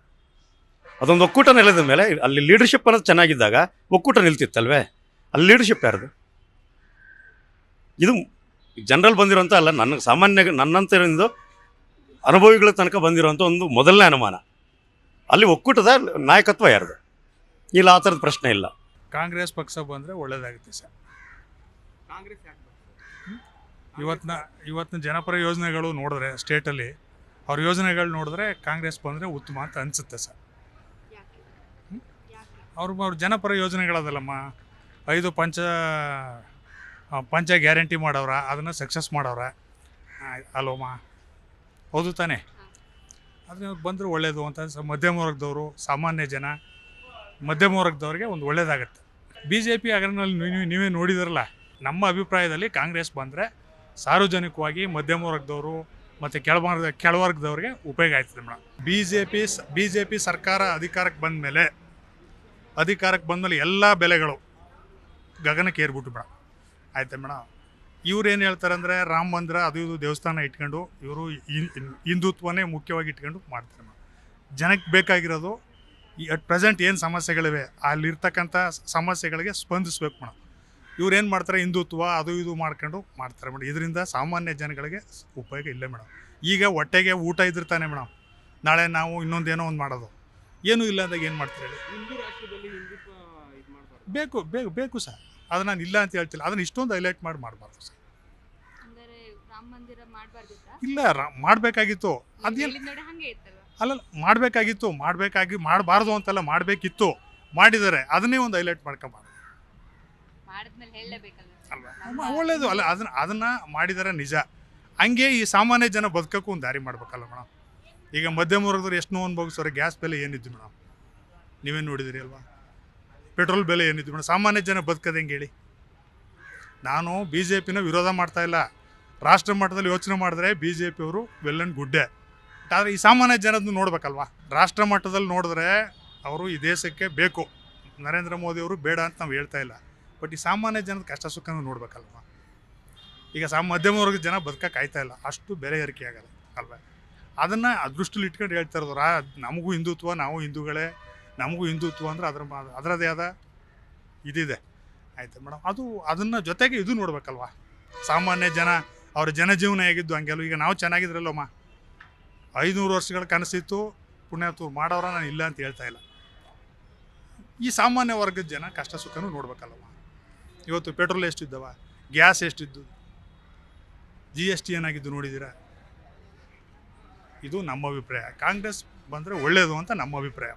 [SPEAKER 8] ಅದೊಂದು ಒಕ್ಕೂಟ ನೆಲದ ಮೇಲೆ ಅಲ್ಲಿ ಲೀಡರ್ಶಿಪ್ ಅನ್ನೋದು ಚೆನ್ನಾಗಿದ್ದಾಗ ಒಕ್ಕೂಟ ನಿಲ್ತಿತ್ತಲ್ವೇ? ಅಲ್ಲಿ ಲೀಡರ್ಶಿಪ್ ಯಾರ್ದು? ಇದು ಜನರಲ್ ಬಂದಿರೋಂಥ ಅಲ್ಲ, ನನ್ನಂತರಿಂದ ಅನುಭವಿಗಳ ತನಕ ಬಂದಿರೋಂಥ ಒಂದು ಮೊದಲನೇ ಅನುಮಾನ. ಅಲ್ಲಿ ಒಕ್ಕೂಟದ ನಾಯಕತ್ವ ಯಾರ್ದು? ಇಲ್ಲ, ಆ ಥರದ ಪ್ರಶ್ನೆ ಇಲ್ಲ.
[SPEAKER 9] ಕಾಂಗ್ರೆಸ್ ಪಕ್ಷ ಬಂದರೆ ಒಳ್ಳೇದಾಗುತ್ತೆ ಸರ್. ಇವತ್ತಿನ ಜನಪರ ಯೋಜನೆಗಳು ನೋಡಿದ್ರೆ ಸ್ಟೇಟಲ್ಲಿ ಅವ್ರ ಯೋಜನೆಗಳು ನೋಡಿದ್ರೆ ಕಾಂಗ್ರೆಸ್ ಬಂದರೆ ಉತ್ತಮ ಅಂತ ಅನಿಸುತ್ತೆ ಸರ್. ಅವ್ರ ಜನಪರ ಯೋಜನೆಗಳದಲ್ಲಮ್ಮ, 5 ಪಂಚ ಗ್ಯಾರಂಟಿ ಮಾಡವ್ರ, ಅದನ್ನು ಸಕ್ಸಸ್ ಮಾಡವ್ರ ಅಲ್ವಮ್ಮ, ಹೌದು ತಾನೇ? ಅದನ್ನ ಬಂದರೆ ಒಳ್ಳೆಯದು ಅಂತ ಮಧ್ಯಮ ವರ್ಗದವರು, ಸಾಮಾನ್ಯ ಜನ, ಮಧ್ಯಮ ವರ್ಗದವ್ರಿಗೆ ಒಂದು ಒಳ್ಳೇದಾಗತ್ತೆ. ಬಿ ಜೆ ಪಿ ಅದರಲ್ಲಿ ನೀವೇ ನೋಡಿದ್ರಲ್ಲ. ನಮ್ಮ ಅಭಿಪ್ರಾಯದಲ್ಲಿ ಕಾಂಗ್ರೆಸ್ ಬಂದರೆ ಸಾರ್ವಜನಿಕವಾಗಿ ಮಧ್ಯಮ ವರ್ಗದವರು ಮತ್ತು ಕೆಳವರ್ಗದವ್ರಿಗೆ ಉಪಯೋಗ ಆಯ್ತದೆ ಮೇಡಮ್. ಬಿ ಜೆ ಪಿ ಸರ್ಕಾರ ಅಧಿಕಾರಕ್ಕೆ ಬಂದಮೇಲೆ ಎಲ್ಲ ಬೆಲೆಗಳು ಗಗನಕ್ಕೆ ಏರ್ಬಿಟ್ಟು ಮೇಡಮ್, ಆಯ್ತಾ ಮೇಡಮ್? ಇವ್ರು ಏನು ಹೇಳ್ತಾರೆ ಅಂದರೆ ರಾಮ ಮಂದಿರ ಅದು ಇದು ದೇವಸ್ಥಾನ ಇಟ್ಕೊಂಡು ಇವರು ಹಿಂದುತ್ವನೇ ಮುಖ್ಯವಾಗಿ ಇಟ್ಕೊಂಡು ಮಾಡ್ತಾರೆ ಮೇಡಮ್. ಜನಕ್ಕೆ ಬೇಕಾಗಿರೋದು ಅಟ್ ಪ್ರೆಸೆಂಟ್ ಏನು ಸಮಸ್ಯೆಗಳಿವೆ ಅಲ್ಲಿರ್ತಕ್ಕಂಥ ಸಮಸ್ಯೆಗಳಿಗೆ ಸ್ಪಂದಿಸ್ಬೇಕು ಮೇಡಮ್. ಇವ್ರು ಏನು ಮಾಡ್ತಾರೆ, ಹಿಂದುತ್ವ ಅದು ಇದು ಮಾಡ್ಕೊಂಡು ಮಾಡ್ತಾರೆ ಮೇಡಮ್. ಇದರಿಂದ ಸಾಮಾನ್ಯ ಜನಗಳಿಗೆ ಉಪಯೋಗ ಇಲ್ಲ ಮೇಡಮ್. ಈಗ ಹೊಟ್ಟೆಗೆ ಊಟ ಇದ್ದಿರ್ತಾನೆ ಮೇಡಮ್, ನಾಳೆ ನಾವು ಇನ್ನೊಂದೇನೋ ಒಂದು ಮಾಡೋದು, ಏನೂ ಇಲ್ಲ ಅಂದಾಗ ಏನು ಮಾಡ್ತಾರೆ ಹೇಳಿ? ಬೇಕು ಸರ್, ಅದು ನಾನು ಇಲ್ಲ ಅಂತ ಹೇಳ್ತಿಲ್ಲ, ಅದನ್ನು ಇಷ್ಟೊಂದು ಹೈಲೈಟ್ ಮಾಡಬಾರ್ದು ಸರ್.
[SPEAKER 4] ಅಂದರೆ ರಾಮ ಮಂದಿರ ಮಾಡಬಾರ್ದಿತ್ತಾ?
[SPEAKER 9] ಇಲ್ಲ ಮಾಡಬೇಕಾಗಿತ್ತು, ಅದೇನು
[SPEAKER 4] ನೋಡಿ ಹಂಗೆ ಇತ್ತಲ್ವ?
[SPEAKER 9] ಅಲ್ಲ ಮಾಡಬೇಕಾಗಿತ್ತು, ಮಾಡಬಾರ್ದು ಅಂತಲ್ಲ, ಮಾಡಬೇಕಿತ್ತು, ಮಾಡಿದ್ದಾರೆ, ಅದನ್ನೇ ಒಂದು ಹೈಲೈಟ್ ಮಾಡ್ಕೊಂಬಾರ್ದು
[SPEAKER 4] ಮಾಡಿದ್ಮೇಲೆ ಹೇಳಲೇಬೇಕಲ್ಲ
[SPEAKER 9] ಅಲ್ವಾ? ಒಳ್ಳೇದು ಅಲ್ಲ, ಅದನ್ನು ಮಾಡಿದರೆ ನಿಜ. ಹಂಗೆ ಈ ಸಾಮಾನ್ಯ ಜನ ಬದುಕೋಕ್ಕೂ ಒಂದು ದಾರಿ ಮಾಡ್ಬೇಕಲ್ಲ ಮೇಡಮ್. ಈಗ ಮಧ್ಯಮ ವರ್ಗದವ್ರು ಎಷ್ಟು ನೋವು ಅನುಭವಿಸೋರೆ. ಗ್ಯಾಸ್ ಬೆಲೆ ಏನಿದ್ದು ಮೇಡಮ್, ನೀವೇನು ನೋಡಿದಿರಿ ಅಲ್ವಾ? ಪೆಟ್ರೋಲ್ ಬೆಲೆ ಏನಿದ್ದು ಮೇಡಮ್, ಸಾಮಾನ್ಯ ಜನ ಬದುಕೋದು ಹೆಂಗೆ ಹೇಳಿ? ನಾನು BJPನ ವಿರೋಧ ಮಾಡ್ತಾ ಇಲ್ಲ, ರಾಷ್ಟ್ರ ಮಟ್ಟದಲ್ಲಿ ಯೋಚನೆ ಮಾಡಿದ್ರೆ BJPಯವರು ವೆಲ್ ಆ್ಯಂಡ್ ಗುಡ್ಡೆ. ಆದರೆ ಈ ಸಾಮಾನ್ಯ ಜನದ್ದು ನೋಡ್ಬೇಕಲ್ವಾ? ರಾಷ್ಟ್ರ ಮಟ್ಟದಲ್ಲಿ ನೋಡಿದ್ರೆ ಅವರು ಈ ದೇಶಕ್ಕೆ ಬೇಕು, ನರೇಂದ್ರ ಮೋದಿ ಅವರು ಬೇಡ ಅಂತ ನಾವು ಹೇಳ್ತಾ ಇಲ್ಲ, ಬಟ್ ಈ ಸಾಮಾನ್ಯ ಜನದ ಕಷ್ಟ ಸುಖನೂ ನೋಡ್ಬೇಕಲ್ವ? ಈಗ ಮಧ್ಯಮ ವರ್ಗದ ಜನ ಬದುಕಕ್ಕೆ ಆಯ್ತಾ ಇಲ್ಲ, ಅಷ್ಟು ಬೆಲೆ ಏರಿಕೆ ಆಗಲ್ಲ ಅಲ್ವಾ? ಅದನ್ನು ಅದೃಷ್ಟಲ್ಲಿ ಇಟ್ಕೊಂಡು ಹೇಳ್ತಾ ಇರೋದು. ನಮಗೂ ಹಿಂದುತ್ವ, ನಾವು ಹಿಂದೂಗಳೇ, ನಮಗೂ ಹಿಂದುತ್ವ ಅಂದರೆ ಅದರದೇ ಆದ ಇದಿದೆ, ಆಯಿತು ಮೇಡಮ್. ಅದನ್ನು ಜೊತೆಗೆ ಇದು ನೋಡ್ಬೇಕಲ್ವ? ಸಾಮಾನ್ಯ ಜನ ಅವ್ರ ಜನಜೀವನ ಹೇಗಿದ್ದು ಹಂಗೆಲ್ಲ. ಈಗ ನಾವು ಚೆನ್ನಾಗಿದ್ರಲ್ಲಮ್ಮ, 500 ವರ್ಷಗಳ ಕನಸಿತ್ತು, ಪುಣ್ಯಾತ್ಮರು ಮಾಡೋರ, ನಾನು ಇಲ್ಲ ಅಂತ ಹೇಳ್ತಾ ಇಲ್ಲ. ಈ ಸಾಮಾನ್ಯ ವರ್ಗದ ಜನ ಕಷ್ಟ ಸುಖನೂ ನೋಡ್ಬೇಕಲ್ವ? ಇವತ್ತು ಪೆಟ್ರೋಲ್ ಎಷ್ಟಿದ್ದವ, ಗ್ಯಾಸ್ ಎಷ್ಟಿದ್ದು, GST ಏನಾಗಿದ್ದು ನೋಡಿದ್ದೀರಾ? ಇದು ನಮ್ಮ ಅಭಿಪ್ರಾಯ. ಕಾಂಗ್ರೆಸ್ ಬಂದರೆ ಒಳ್ಳೆಯದು ಅಂತ ನಮ್ಮ ಅಭಿಪ್ರಾಯ.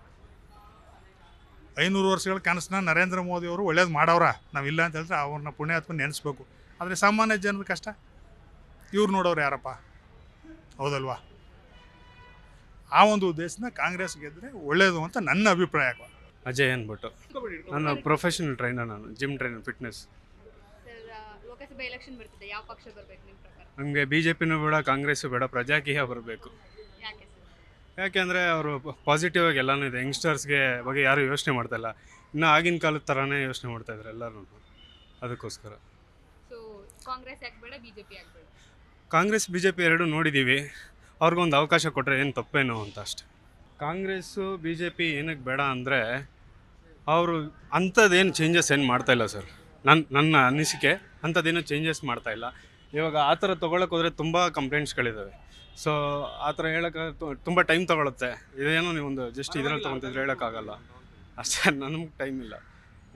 [SPEAKER 9] 500 ವರ್ಷಗಳ ಕನಸನ್ನ ನರೇಂದ್ರ ಮೋದಿ ಅವರು ಒಳ್ಳೇದು ಮಾಡವ್ರ, ನಾವಿಲ್ಲ ಅಂತ ಹೇಳಿದ್ರೆ ಅವ್ರನ್ನ ಪುಣ್ಯಾತ್ಮ ನೆನೆಸ್ಬೇಕು. ಆದರೆ ಸಾಮಾನ್ಯ ಜನರ ಕಷ್ಟ ಇವ್ರು ನೋಡೋರು ಯಾರಪ್ಪ? ಹೌದಲ್ವಾ? ಆ ಒಂದು ಉದ್ದೇಶನ ಕಾಂಗ್ರೆಸ್ ಗೆದ್ದರೆ ಒಳ್ಳೆಯದು ಅಂತ ನನ್ನ ಅಭಿಪ್ರಾಯ.
[SPEAKER 10] ಅಜಯ್ ಅಂದ್ಬಿಟ್ಟು, ನಾನು ಪ್ರೊಫೆಷನಲ್ ಟ್ರೈನರ್, ನಾನು gym trainer, fitness.
[SPEAKER 4] Sir, Lok Sabha election ಬರ್ತಿದೆ, ಯಾವ ಪಕ್ಷ ಬರಬೇಕು ನಿಮ್ಮ ಪ್ರಕಾರ?
[SPEAKER 10] ನಮಗೆ BJPನೂ ಬೇಡ, ಕಾಂಗ್ರೆಸ್ಸು ಬೇಡ, ಪ್ರಜಾಕೀಯ ಬರಬೇಕು.
[SPEAKER 4] ಯಾಕೆ ಸರ್?
[SPEAKER 10] ಯಾಕೆಂದರೆ ಅವರು ಪಾಸಿಟಿವ್ ಆಗಿ ಎಲ್ಲನೂ ಇದೆ. ಯಂಗ್ಸ್ಟರ್ಸ್ಗೆ ಬಗ್ಗೆ ಯಾರೂ ಯೋಚನೆ ಮಾಡ್ತಾಯಿಲ್ಲ, ಇನ್ನು ಆಗಿನ ಕಾಲದ ಥರನೇ ಯೋಚನೆ ಮಾಡ್ತಾಯಿದ್ದಾರೆ ಎಲ್ಲರೂ, ಅದಕ್ಕೋಸ್ಕರ.
[SPEAKER 4] ಸೊ ಕಾಂಗ್ರೆಸ್ ಯಾಕೆ ಬೇಡ, BJP ಯಾಕೆ ಬೇಡ?
[SPEAKER 10] ಕಾಂಗ್ರೆಸ್ BJP ಎರಡೂ ನೋಡಿದ್ದೀವಿ, ಅವ್ರಿಗೊಂದು ಅವಕಾಶ ಕೊಟ್ಟರೆ ಏನು ತಪ್ಪೇನೋ ಅಂತ ಅಷ್ಟೆ. ಕಾಂಗ್ರೆಸ್ಸು BJP ಏನಕ್ಕೆ ಬೇಡ ಅಂದರೆ ಅವರು ಅಂಥದ್ದೇನು ಚೇಂಜಸ್ ಏನು ಮಾಡ್ತಾಯಿಲ್ಲ ಸರ್. ನನ್ನ ಅನಿಸಿಕೆ ಅಂಥದ್ದೇನು ಚೇಂಜಸ್ ಮಾಡ್ತಾಯಿಲ್ಲ. ಇವಾಗ ಆ ಥರ ತೊಗೊಳಕ್ಕೆ ಹೋದರೆ ತುಂಬ ಕಂಪ್ಲೇಂಟ್ಸ್ಗಳಿದ್ದಾವೆ. ಸೊ ಆ ಥರ ಹೇಳೋಕ್ಕೆ ತುಂಬ ಟೈಮ್ ತೊಗೊಳುತ್ತೆ. ಇದೇನೋ ನೀವೊಂದು ಜಸ್ಟ್ ಇದರಲ್ಲಿ ತೊಗೊತಿದ್ರೆ ಹೇಳೋಕ್ಕಾಗಲ್ಲ ಅಷ್ಟೇ. ನನಗೆ ಟೈಮ್ ಇಲ್ಲ.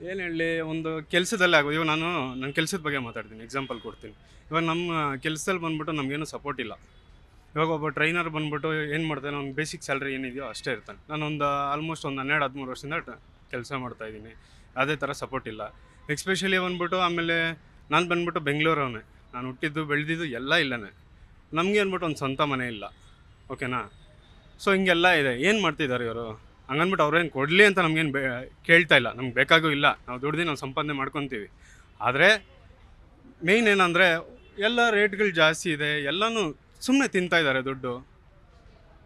[SPEAKER 10] ಏನು ಹೇಳಲಿ, ಒಂದು ಕೆಲಸದಲ್ಲೇ ಆಗೋದು. ಇವಾಗ ನಾನು ನನ್ನ ಕೆಲಸದ ಬಗ್ಗೆ ಮಾತಾಡ್ತೀನಿ, ಎಕ್ಸಾಂಪಲ್ ಕೊಡ್ತೀನಿ. ಇವಾಗ ನಮ್ಮ ಕೆಲಸದಲ್ಲಿ ಬಂದ್ಬಿಟ್ಟು ನಮಗೇನು ಸಪೋರ್ಟ್ ಇಲ್ಲ. ಇವಾಗ ಒಬ್ಬ ಟ್ರೈನರ್ ಬಂದ್ಬಿಟ್ಟು ಏನು ಮಾಡ್ತಾನೆ, ಅವ್ನು ಬೇಸಿಕ್ ಸ್ಯಾಲ್ರಿ ಏನಿದೆಯೋ ಅಷ್ಟೇ ಇರ್ತಾನೆ. ನಾನೊಂದು ಆಲ್ಮೋಸ್ಟ್ ಒಂದು 12-13 ವರ್ಷದಿಂದ ಕೆಲಸ ಮಾಡ್ತಾಯಿದ್ದೀನಿ, ಅದೇ ಥರ ಸಪೋರ್ಟ್ ಇಲ್ಲ. ಎಕ್ಸ್ಪೆಷಲಿ ಬಂದ್ಬಿಟ್ಟು ಆಮೇಲೆ ನಾನು ಬಂದ್ಬಿಟ್ಟು ಬೆಂಗಳೂರವನೇ, ನಾನು ಹುಟ್ಟಿದ್ದು ಬೆಳೆದಿದ್ದು ಎಲ್ಲ ಇಲ್ಲನೇ. ನಮಗೆ ಅಂದ್ಬಿಟ್ಟು ಒಂದು ಸ್ವಂತ ಮನೆ ಇಲ್ಲ, ಓಕೆನಾ? ಸೊ ಹಿಂಗೆಲ್ಲ ಇದೆ. ಏನು ಮಾಡ್ತಿದ್ದಾರೆ ಇವರು? ಹಂಗನ್ಬಿಟ್ಟು ಅವ್ರೇನು ಕೊಡಲಿ ಅಂತ ನಮಗೇನು ಕೇಳ್ತಾ ಇಲ್ಲ, ನಮ್ಗೆ ಬೇಕಾಗೂ ಇಲ್ಲ. ನಾವು ದುಡ್ದು ನಾವು ಸಂಪಾದನೆ ಮಾಡ್ಕೊತೀವಿ. ಆದರೆ ಮೇಯ್ನ್ ಏನಂದರೆ ಎಲ್ಲ ರೇಟ್ಗಳು ಜಾಸ್ತಿ ಇದೆ, ಎಲ್ಲನೂ ಸುಮ್ಮನೆ ತಿಂತಾ ಇದ್ದಾರೆ ದುಡ್ಡು,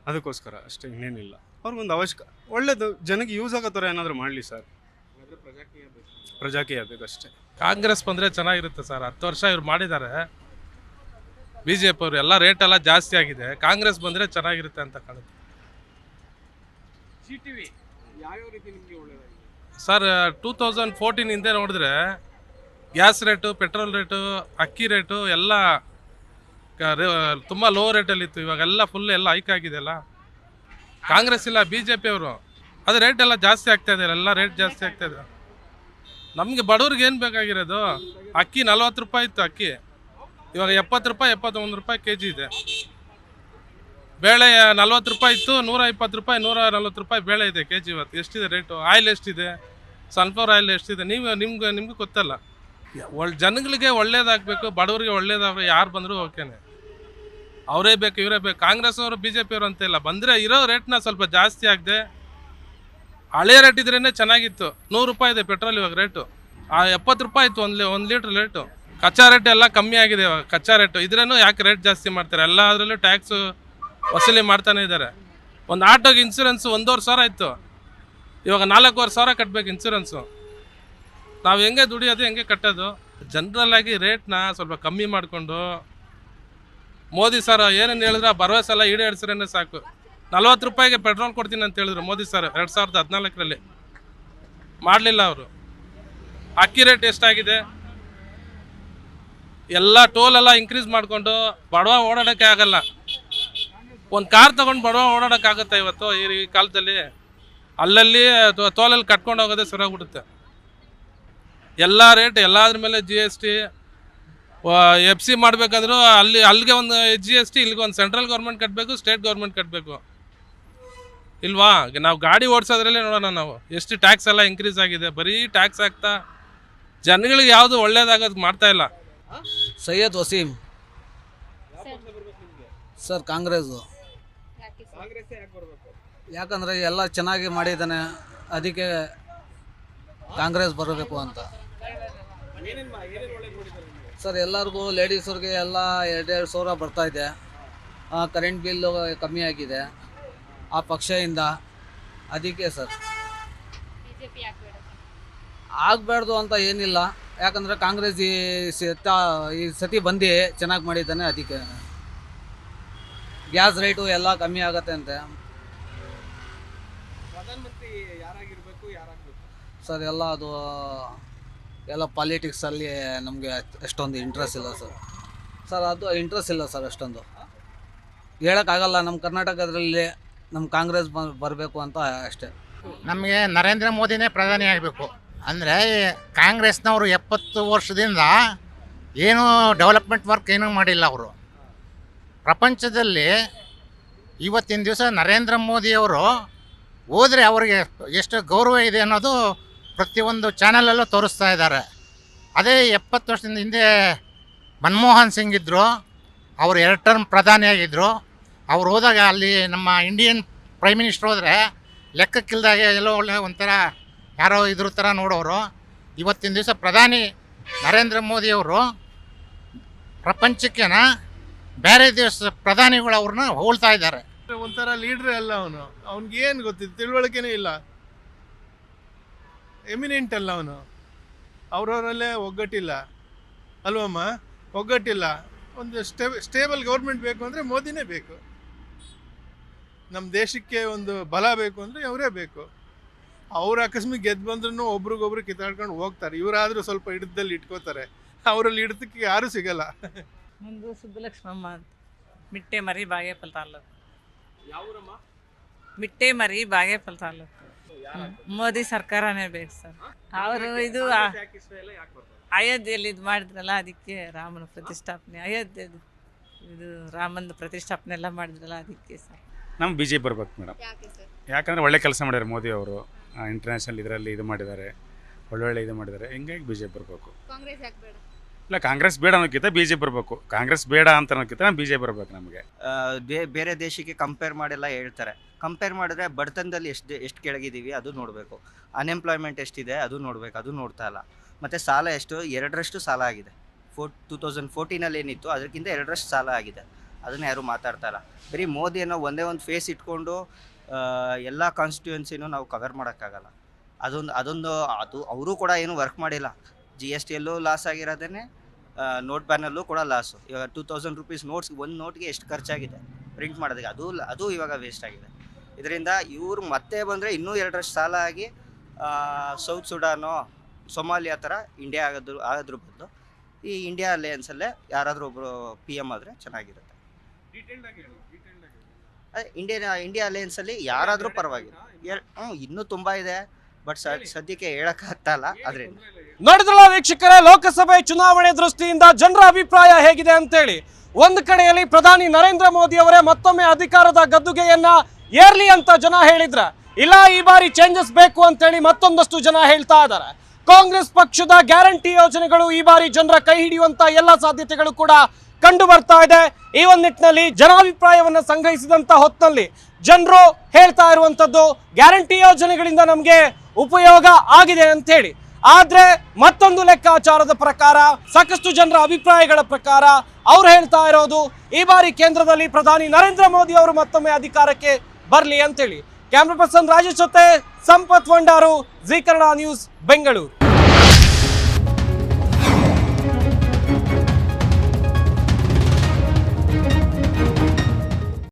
[SPEAKER 10] ಅದಕ್ಕೋಸ್ಕರ ಅಷ್ಟೇ, ಇನ್ನೇನಿಲ್ಲ. ಅವ್ರಿಗೊಂದು ಅವಶ್ಯಕ ಒಳ್ಳೇದು ಜನಕ್ಕೆ ಯೂಸ್ ಆಗೋ ಥರ ಏನಾದರೂ ಮಾಡಲಿ ಸರ್. ಪ್ರಜಾಕೀಯ ಬೇಕಷ್ಟೇ.
[SPEAKER 11] ಕಾಂಗ್ರೆಸ್ ಬಂದರೆ ಚೆನ್ನಾಗಿರುತ್ತೆ ಸರ್. 10 ವರ್ಷ ಇವ್ರು ಮಾಡಿದ್ದಾರೆ. BJP ಅವರು ಎಲ್ಲ ರೇಟ್ ಎಲ್ಲ ಜಾಸ್ತಿ ಆಗಿದೆ. ಕಾಂಗ್ರೆಸ್ ಬಂದರೆ ಚೆನ್ನಾಗಿರುತ್ತೆ ಅಂತ ಕಾಣುತ್ತೆ ಸರ್. 2014 ಹಿಂದೆ ನೋಡಿದ್ರೆ ಗ್ಯಾಸ್ ರೇಟು, ಪೆಟ್ರೋಲ್ ರೇಟು, ಅಕ್ಕಿ ರೇಟು ಎಲ್ಲ ತುಂಬ ಲೋ ರೇಟಲ್ಲಿತ್ತು. ಇವಾಗೆಲ್ಲ ಫುಲ್ ಎಲ್ಲ ಹೈಕ್ ಆಗಿದೆ ಅಲ್ಲ. ಕಾಂಗ್ರೆಸ್ ಇಲ್ಲ, BJP ಅವರು. ಅದು ರೇಟ್ ಎಲ್ಲ ಜಾಸ್ತಿ ಆಗ್ತಾ ಇದೆ, ಎಲ್ಲ ರೇಟ್ ಜಾಸ್ತಿ ಆಗ್ತಾ ಇದೆ. ನಮಗೆ ಬಡವ್ರಿಗೆ ಏನು ಬೇಕಾಗಿರೋದು? ಅಕ್ಕಿ 40 ರೂಪಾಯಿ ಇತ್ತು ಅಕ್ಕಿ, ಇವಾಗ 70 ರೂಪಾಯಿ 71 ರೂಪಾಯಿ KG ಇದೆ. ಬೇಳೆ 40 ರೂಪಾಯಿ ಇತ್ತು, 120 ರೂಪಾಯಿ 140 ರೂಪಾಯಿ ಬೇಳೆ ಇದೆ KG. ಇವತ್ತು ಎಷ್ಟಿದೆ ರೇಟು? ಆಯಿಲ್ ಎಷ್ಟಿದೆ? ಸನ್ಫ್ಲವರ್ ಆಯಿಲ್ ಎಷ್ಟಿದೆ? ನಿಮ್ಗೆ ಗೊತ್ತಲ್ಲ. ಜನಗಳಿಗೆ ಒಳ್ಳೇದಾಗಬೇಕು, ಬಡವರಿಗೆ ಒಳ್ಳೇದಾಗ್ರೆ ಯಾರು ಬಂದರೂ ಓಕೆನೆ. ಅವರೇ ಬೇಕು, ಇವರೇ ಬೇಕು. ಕಾಂಗ್ರೆಸ್ ಅವರು BJP ಅವರು ಅಂತ ಇಲ್ಲ, ಬಂದರೆ ಇರೋ ರೇಟ್ನ ಸ್ವಲ್ಪ ಜಾಸ್ತಿ ಆಗದೆ ಹಳೆಯ ರೇಟ್ ಇದ್ರೇ ಚೆನ್ನಾಗಿತ್ತು. 100 ರೂಪಾಯಿ ಇದೆ ಪೆಟ್ರೋಲ್ ಇವಾಗ ರೇಟು. 70 ರೂಪಾಯಿ ಇತ್ತು ಒಂದು ಲೀಟ್ರ್ ರೇಟು. ಕಚ್ಚಾ ರೇಟ್ ಎಲ್ಲ ಕಮ್ಮಿ ಆಗಿದೆ ಇವಾಗ. ಕಚ್ಚಾ ರೇಟು ಇದ್ರೇನು ಯಾಕೆ ರೇಟ್ ಜಾಸ್ತಿ ಮಾಡ್ತಾರೆ? ಎಲ್ಲದರಲ್ಲೂ ಟ್ಯಾಕ್ಸು ವಸೂಲಿ ಮಾಡ್ತಾನೆ ಇದ್ದಾರೆ. ಒಂದು ಆಟೋಗೆ ಇನ್ಸೂರೆನ್ಸು 1,500 ಇತ್ತು, ಇವಾಗ 4,500 ಕಟ್ಟಬೇಕು ಇನ್ಸೂರೆನ್ಸು. ನಾವು ಹೆಂಗೆ ದುಡಿಯೋದು, ಹೆಂಗೆ ಕಟ್ಟೋದು? ಜನರಲ್ಲಾಗಿ ರೇಟ್ನ ಸ್ವಲ್ಪ ಕಮ್ಮಿ ಮಾಡಿಕೊಂಡು, ಮೋದಿ ಸರ್ ಏನೇನು ಹೇಳಿದ್ರೆ ಭರವಸೆ ಎಲ್ಲ ಈಡೇರಿಸ್ರೇ ಸಾಕು. 40 ರೂಪಾಯಿಗೆ ಪೆಟ್ರೋಲ್ ಕೊಡ್ತೀನಿ ಅಂತ ಹೇಳಿದ್ರು ಮೋದಿ ಸರ್ 2014 ಮಾಡಲಿಲ್ಲ ಅವರು. ಅಕ್ಕಿ ರೇಟ್ ಎಷ್ಟಾಗಿದೆ? ಎಲ್ಲ ಟೋಲೆಲ್ಲ ಇನ್ಕ್ರೀಸ್ ಮಾಡಿಕೊಂಡು ಬಡವ ಓಡಾಡೋಕ್ಕೆ ಆಗಲ್ಲ. ಒಂದು ಕಾರ್ ತೊಗೊಂಡು ಬಡವ ಓಡಾಡೋಕ್ಕಾಗುತ್ತೆ ಇವತ್ತು ಈ ಕಾಲದಲ್ಲಿ? ಅಲ್ಲಲ್ಲಿ ತೋಲಲ್ಲಿ ಕಟ್ಕೊಂಡು ಹೋಗೋದೇ ಸರಿಯಾಗ್ಬಿಡುತ್ತೆ. ಎಲ್ಲ ರೇಟ್ ಎಲ್ಲದ್ರ ಮೇಲೆ GST, FC ಮಾಡಬೇಕಾದ್ರೂ ಅಲ್ಲಿಗೆ ಒಂದು GST, ಇಲ್ಲಿಗೆ ಒಂದು ಸೆಂಟ್ರಲ್ ಗೌರ್ಮೆಂಟ್ ಕಟ್ಟಬೇಕು, ಸ್ಟೇಟ್ ಗೌರ್ಮೆಂಟ್ ಕಟ್ಟಬೇಕು ಇಲ್ವಾ? ನಾವು ಗಾಡಿ ಓಡಿಸೋದ್ರಲ್ಲೇ ನೋಡೋಣ, ನಾವು ಎಷ್ಟು ಟ್ಯಾಕ್ಸ್ ಎಲ್ಲ ಇನ್ಕ್ರೀಸ್ ಆಗಿದೆ, ಬರೀ ಟ್ಯಾಕ್ಸ್ ಆಗ್ತಾ ಜನಗಳಿಗೆ ಯಾವುದು ಒಳ್ಳೇದಾಗೋದು ಮಾಡ್ತಾ ಇಲ್ಲ.
[SPEAKER 7] ಸೈಯದ್ ವಸೀಂ ಸರ್, ಕಾಂಗ್ರೆಸ್ಸು. ಯಾಕಂದರೆ ಎಲ್ಲ ಚೆನ್ನಾಗಿ ಮಾಡಿದ್ದಾನೆ, ಅದಕ್ಕೆ ಕಾಂಗ್ರೆಸ್ ಬರಬೇಕು ಅಂತ ಸರ್. ಎಲ್ಲರಿಗೂ ಲೇಡೀಸವ್ರಿಗೆ ಎಲ್ಲ 2,2 ಸಾವಿರ ಬರ್ತಾಯಿದೆ. ಕರೆಂಟ್ ಬಿಲ್ಲು ಕಮ್ಮಿ ಆಗಿದೆ ಆ ಪಕ್ಷದಿಂದ, ಅದಕ್ಕೆ ಸರ್. ಆಗಬಾರ್ದು ಅಂತ ಏನಿಲ್ಲ, ಯಾಕಂದರೆ ಕಾಂಗ್ರೆಸ್ ಈ ಸತಿ ಬಂದು ಚೆನ್ನಾಗಿ ಮಾಡಿದ್ದಾನೆ, ಅದಕ್ಕೆ. ಗ್ಯಾಸ್ ರೇಟು ಎಲ್ಲ ಕಮ್ಮಿ ಆಗತ್ತೆ ಅಂತೆ ಸರ್. ಎಲ್ಲ ಅದು ಎಲ್ಲ ಪಾಲಿಟಿಕ್ಸಲ್ಲಿ ನಮಗೆ ಅಷ್ಟೊಂದು ಇಂಟ್ರೆಸ್ಟ್ ಇಲ್ಲ ಸರ್. ಅದು ಇಂಟ್ರೆಸ್ಟ್ ಇಲ್ಲ ಸರ್ ಅಷ್ಟೊಂದು. ಹೇಳೋಕ್ಕಾಗಲ್ಲ, ನಮ್ಮ ಕರ್ನಾಟಕದಲ್ಲಿ ನಮ್ಮ ಕಾಂಗ್ರೆಸ್ ಬರಬೇಕು ಅಂತ ಅಷ್ಟೇ.
[SPEAKER 12] ನಮಗೆ ನರೇಂದ್ರ ಮೋದಿನೇ ಪ್ರಧಾನಿ ಆಗಬೇಕು. ಅಂದರೆ ಕಾಂಗ್ರೆಸ್ನವರು 70 ವರ್ಷದಿಂದ ಏನೂ ಡೆವಲಪ್ಮೆಂಟ್ ವರ್ಕ್ ಏನೂ ಮಾಡಿಲ್ಲ ಅವರು. ಪ್ರಪಂಚದಲ್ಲಿ ಇವತ್ತಿನ ದಿವಸ ನರೇಂದ್ರ ಮೋದಿಯವರು ಹೋದರೆ ಅವ್ರಿಗೆ ಎಷ್ಟು ಗೌರವ ಇದೆ ಅನ್ನೋದು ಪ್ರತಿಯೊಂದು ಚಾನಲಲ್ಲೂ ತೋರಿಸ್ತಾ ಇದ್ದಾರೆ. ಅದೇ 70 ವರ್ಷದಿಂದ ಹಿಂದೆ ಮನಮೋಹನ್ ಸಿಂಗ್ ಇದ್ದರು, ಅವರು 2 ಟರ್ಮ್ ಪ್ರಧಾನಿಯಾಗಿದ್ದರು. ಅವ್ರು ಹೋದಾಗ ಅಲ್ಲಿ ನಮ್ಮ ಇಂಡಿಯನ್ ಪ್ರೈಮ್ ಮಿನಿಸ್ಟರ್ ಹೋದರೆ ಲೆಕ್ಕಕ್ಕಿಲ್ದಾಗೆ ಎಲ್ಲೋ ಒಳ್ಳೆ ಒಂಥರ ಯಾರೋ ಇದ್ರ ಥರ ನೋಡೋರು. ಇವತ್ತಿನ ದಿವಸ ಪ್ರಧಾನಿ ನರೇಂದ್ರ ಮೋದಿಯವರು ಪ್ರಪಂಚಕ್ಕೆನ ಬೇರೆ ದೇಶ ಪ್ರಧಾನಿಗಳು ಅವ್ರನ್ನ ಹೋಲ್ತಾ ಇದ್ದಾರೆ.
[SPEAKER 13] ಒಂಥರ ಲೀಡ್ರ್ ಅಲ್ಲ ಅವನಿಗೇನು ಗೊತ್ತಿತ್ತು, ತಿಳುವಳಿಕೆನೇ ಇಲ್ಲ, ಎಮಿನೆಂಟ್ ಅಲ್ಲ ಅವನು. ಅವ್ರವರಲ್ಲೇ ಒಗ್ಗಟ್ಟಿಲ್ಲ ಅಲ್ವಮ್ಮ, ಒಗ್ಗಟ್ಟಿಲ್ಲ. ಒಂದು ಸ್ಟೇಬಲ್ ಗೌರ್ಮೆಂಟ್ ಬೇಕು ಅಂದರೆ ಮೋದಿನೇ ಬೇಕು. ನಮ್ಮ ದೇಶಕ್ಕೆ ಒಂದು ಬಲ ಬೇಕು ಅಂದರೆ ಅವರೇ ಬೇಕು. ಅವ್ರು ಅಕಸ್ಮಾತ್ ಗೆದ್ದು ಬಂದ್ರೂ ಒಬ್ರಿಗೊಬ್ರು ಕಿತ್ತಾಡ್ಕೊಂಡು ಹೋಗ್ತಾರೆ. ಇವರಾದರೂ ಸ್ವಲ್ಪ ಹಿಡಿದಲ್ಲಿ ಇಟ್ಕೋತಾರೆ, ಅವರಲ್ಲಿ ಹಿಡಿದಕ್ಕೆ ಯಾರೂ ಸಿಗಲ್ಲ.
[SPEAKER 14] ಮುಂದೆ ಸುಬ್ಬಲಕ್ಷ್ಮಮ್ಮ ಅಂತ, ಮಿಟ್ಟೆ ಮರಿ ಬಾಗೇಪಲ್ ತಾಲೂಕು.
[SPEAKER 1] ಯಾವೂರಮ್ಮ?
[SPEAKER 14] ಮಿಟ್ಟೆ ಮರಿ ಬಾಗೇಪಲ್ ತಾಲೂಕು. ಮೋದಿ ಸರ್ಕಾರನೇ ಬೇಕು ಸರ್. ಅವರು ಇದು ಅಯೋಧ್ಯೆಯಲ್ಲಿ ಇದು ಮಾಡಿದ್ರಲ್ಲ, ಅದಕ್ಕೆ ರಾಮನ ಪ್ರತಿಷ್ಠಾಪನೆ, ಅಯೋಧ್ಯೆದು ಇದು ರಾಮನ ಪ್ರತಿಷ್ಠಾಪನೆ ಎಲ್ಲ ಮಾಡಿದ್ರಲ್ಲ, ಅದಕ್ಕೆ ಸರ್.
[SPEAKER 15] ನಮ್ಮ BJP ಬರ್ಬೇಕು ಮೇಡಮ್. ಯಾಕಂದರೆ ಒಳ್ಳೆ ಕೆಲಸ ಮಾಡಿದ್ದಾರೆ ಮೋದಿ ಅವರು. ಇಂಟರ್ನ್ಯಾಷನಲ್ ಇದರಲ್ಲಿ ಇದು ಮಾಡಿದ್ದಾರೆ, ಒಳ್ಳೊಳ್ಳೆ ಇದು ಮಾಡಿದ್ದಾರೆ. ಹಿಂಗಾಗಿ BJP ಬರಬೇಕು. ಇಲ್ಲ, ಕಾಂಗ್ರೆಸ್ ಬೇಡ ಅನ್ನೋಕ್ಕಿಂತ BJP ಬರಬೇಕು. ಕಾಂಗ್ರೆಸ್ ಬೇಡ ಅಂತ ಅನ್ನೋಕ್ಕಿಂತ BJP ಬರಬೇಕು ನಮಗೆ.
[SPEAKER 16] ಬೇರೆ ದೇಶಕ್ಕೆ ಕಂಪೇರ್ ಮಾಡೆಲ್ಲ ಹೇಳ್ತಾರೆ. ಕಂಪೇರ್ ಮಾಡಿದ್ರೆ ಬಡತನದಲ್ಲಿ ಎಷ್ಟು ಕೆಳಗಿದ್ದೀವಿ ಅದು ನೋಡಬೇಕು, ಅನ್ಎಂಪ್ಲಾಯ್ಮೆಂಟ್ ಎಷ್ಟಿದೆ ಅದು ನೋಡಬೇಕು, ಅದು ನೋಡ್ತಾ ಇಲ್ಲ. ಮತ್ತು ಸಾಲ ಎಷ್ಟು, 2ರಷ್ಟು ಸಾಲ ಆಗಿದೆ. 2014 ಏನಿತ್ತು ಅದಕ್ಕಿಂತ 2ರಷ್ಟು ಸಾಲ ಆಗಿದೆ. ಅದನ್ನು ಯಾರೂ ಮಾತಾಡ್ತಾ ಇಲ್ಲ. ಬರೀ ಮೋದಿ ಅನ್ನೋ ಒಂದೇ ಒಂದು ಫೇಸ್ ಇಟ್ಕೊಂಡು ಎಲ್ಲ ಕಾನ್ಸ್ಟಿಟ್ಯೂನ್ಸಿನೂ ನಾವು ಕವರ್ ಮಾಡೋಕ್ಕಾಗಲ್ಲ. ಅದೊಂದು ಅವರು ಕೂಡ ಏನೂ ವರ್ಕ್ ಮಾಡಿಲ್ಲ. GSTಯಲ್ಲೂ ಲಾಸ್ ಆಗಿರೋದೇ, ನೋಟ್ ಬ್ಯಾನಲ್ಲೂ ಕೂಡ ಲಾಸು. ಇವಾಗ 2000 ರೂಪೀಸ್ ನೋಟ್ಸ್, ಒಂದು ನೋಟ್ಗೆ ಎಷ್ಟು ಖರ್ಚಾಗಿದೆ ಪ್ರಿಂಟ್ ಮಾಡೋದಕ್ಕೆ, ಅದು ಇವಾಗ ವೇಸ್ಟ್ ಆಗಿದೆ. ಇದರಿಂದ ಇವರು ಮತ್ತೆ ಬಂದರೆ ಇನ್ನೂ 2ರಷ್ಟು ಸಾಲ ಆಗಿ ಸೌತ್ ಸುಡಾನೋ ಸೊಮಾಲಿಯಾ ಥರ ಇಂಡಿಯಾ ಆಗೋದ್ರ ಬದಲು ಈ ಇಂಡಿಯಾ ಅಲಯನ್ಸಲ್ಲೇ ಯಾರಾದರೂ ಒಬ್ಬರು PM ಆದರೆ ಚೆನ್ನಾಗಿರುತ್ತೆ. ಇಂಡಿಯಾ ಅಲಯನ್ಸಲ್ಲಿ ಯಾರಾದರೂ ಪರವಾಗಿಲ್ಲ. ಇನ್ನೂ ತುಂಬ ಇದೆ, ಬಟ್ ಸದ್ಯಕ್ಕೆ ಹೇಳೋಕ್ಕಾಗ್ತಾ ಇಲ್ಲ. ಅದರಿಂದ
[SPEAKER 1] ನೋಡಿದ್ರಲ್ಲ ವೀಕ್ಷಕರೇ, ಲೋಕಸಭೆ ಚುನಾವಣೆ ದೃಷ್ಟಿಯಿಂದ ಜನರ ಅಭಿಪ್ರಾಯ ಹೇಗಿದೆ ಅಂತೇಳಿ. ಒಂದು ಕಡೆಯಲ್ಲಿ ಪ್ರಧಾನಿ ನರೇಂದ್ರ ಮೋದಿ ಅವರೇ ಮತ್ತೊಮ್ಮೆ ಅಧಿಕಾರದ ಗದ್ದುಗೆಯನ್ನ ಏರ್ಲಿ ಅಂತ ಜನ ಹೇಳಿದ್ರ, ಇಲ್ಲ ಈ ಬಾರಿ ಚೇಂಜಸ್ ಬೇಕು ಅಂತೇಳಿ ಮತ್ತೊಂದಷ್ಟು ಜನ ಹೇಳ್ತಾ ಇದ್ದಾರೆ. ಕಾಂಗ್ರೆಸ್ ಪಕ್ಷದ ಗ್ಯಾರಂಟಿ ಯೋಜನೆಗಳು ಈ ಬಾರಿ ಜನರ ಕೈ ಹಿಡಿಯುವಂತ ಎಲ್ಲ ಸಾಧ್ಯತೆಗಳು ಕೂಡ ಕಂಡು ಬರ್ತಾ ಇದೆ. ಈ ಒಂದು ನಿಟ್ಟಿನಲ್ಲಿ ಜನಾಭಿಪ್ರಾಯವನ್ನ ಸಂಗ್ರಹಿಸಿದಂತ ಹೊತ್ತಿನಲ್ಲಿ ಜನರು ಹೇಳ್ತಾ ಇರುವಂತದ್ದು ಗ್ಯಾರಂಟಿ ಯೋಜನೆಗಳಿಂದ ನಮಗೆ ಉಪಯೋಗ ಆಗಿದೆ ಅಂತ ಹೇಳಿ. ಆದ್ರೆ ಮತ್ತೊಂದು ಲೆಕ್ಕಾಚಾರದ ಪ್ರಕಾರ, ಸಾಕಷ್ಟು ಜನರ ಅಭಿಪ್ರಾಯಗಳ ಪ್ರಕಾರ ಅವ್ರು ಹೇಳ್ತಾ ಇರೋದು ಈ ಬಾರಿ ಕೇಂದ್ರದಲ್ಲಿ ಪ್ರಧಾನಿ ನರೇಂದ್ರ ಮೋದಿ ಅವರು ಮತ್ತೊಮ್ಮೆ ಅಧಿಕಾರಕ್ಕೆ ಬರ್ಲಿ ಅಂತೇಳಿ. ಕ್ಯಾಮ್ರಾ ಪರ್ಸನ್ ರಾಜೇಶ್ ಜೊತೆ ಸಂಪತ್ ವಂಡಾರು, ಜೀ ಕನ್ನಡ ನ್ಯೂಸ್, ಬೆಂಗಳೂರು.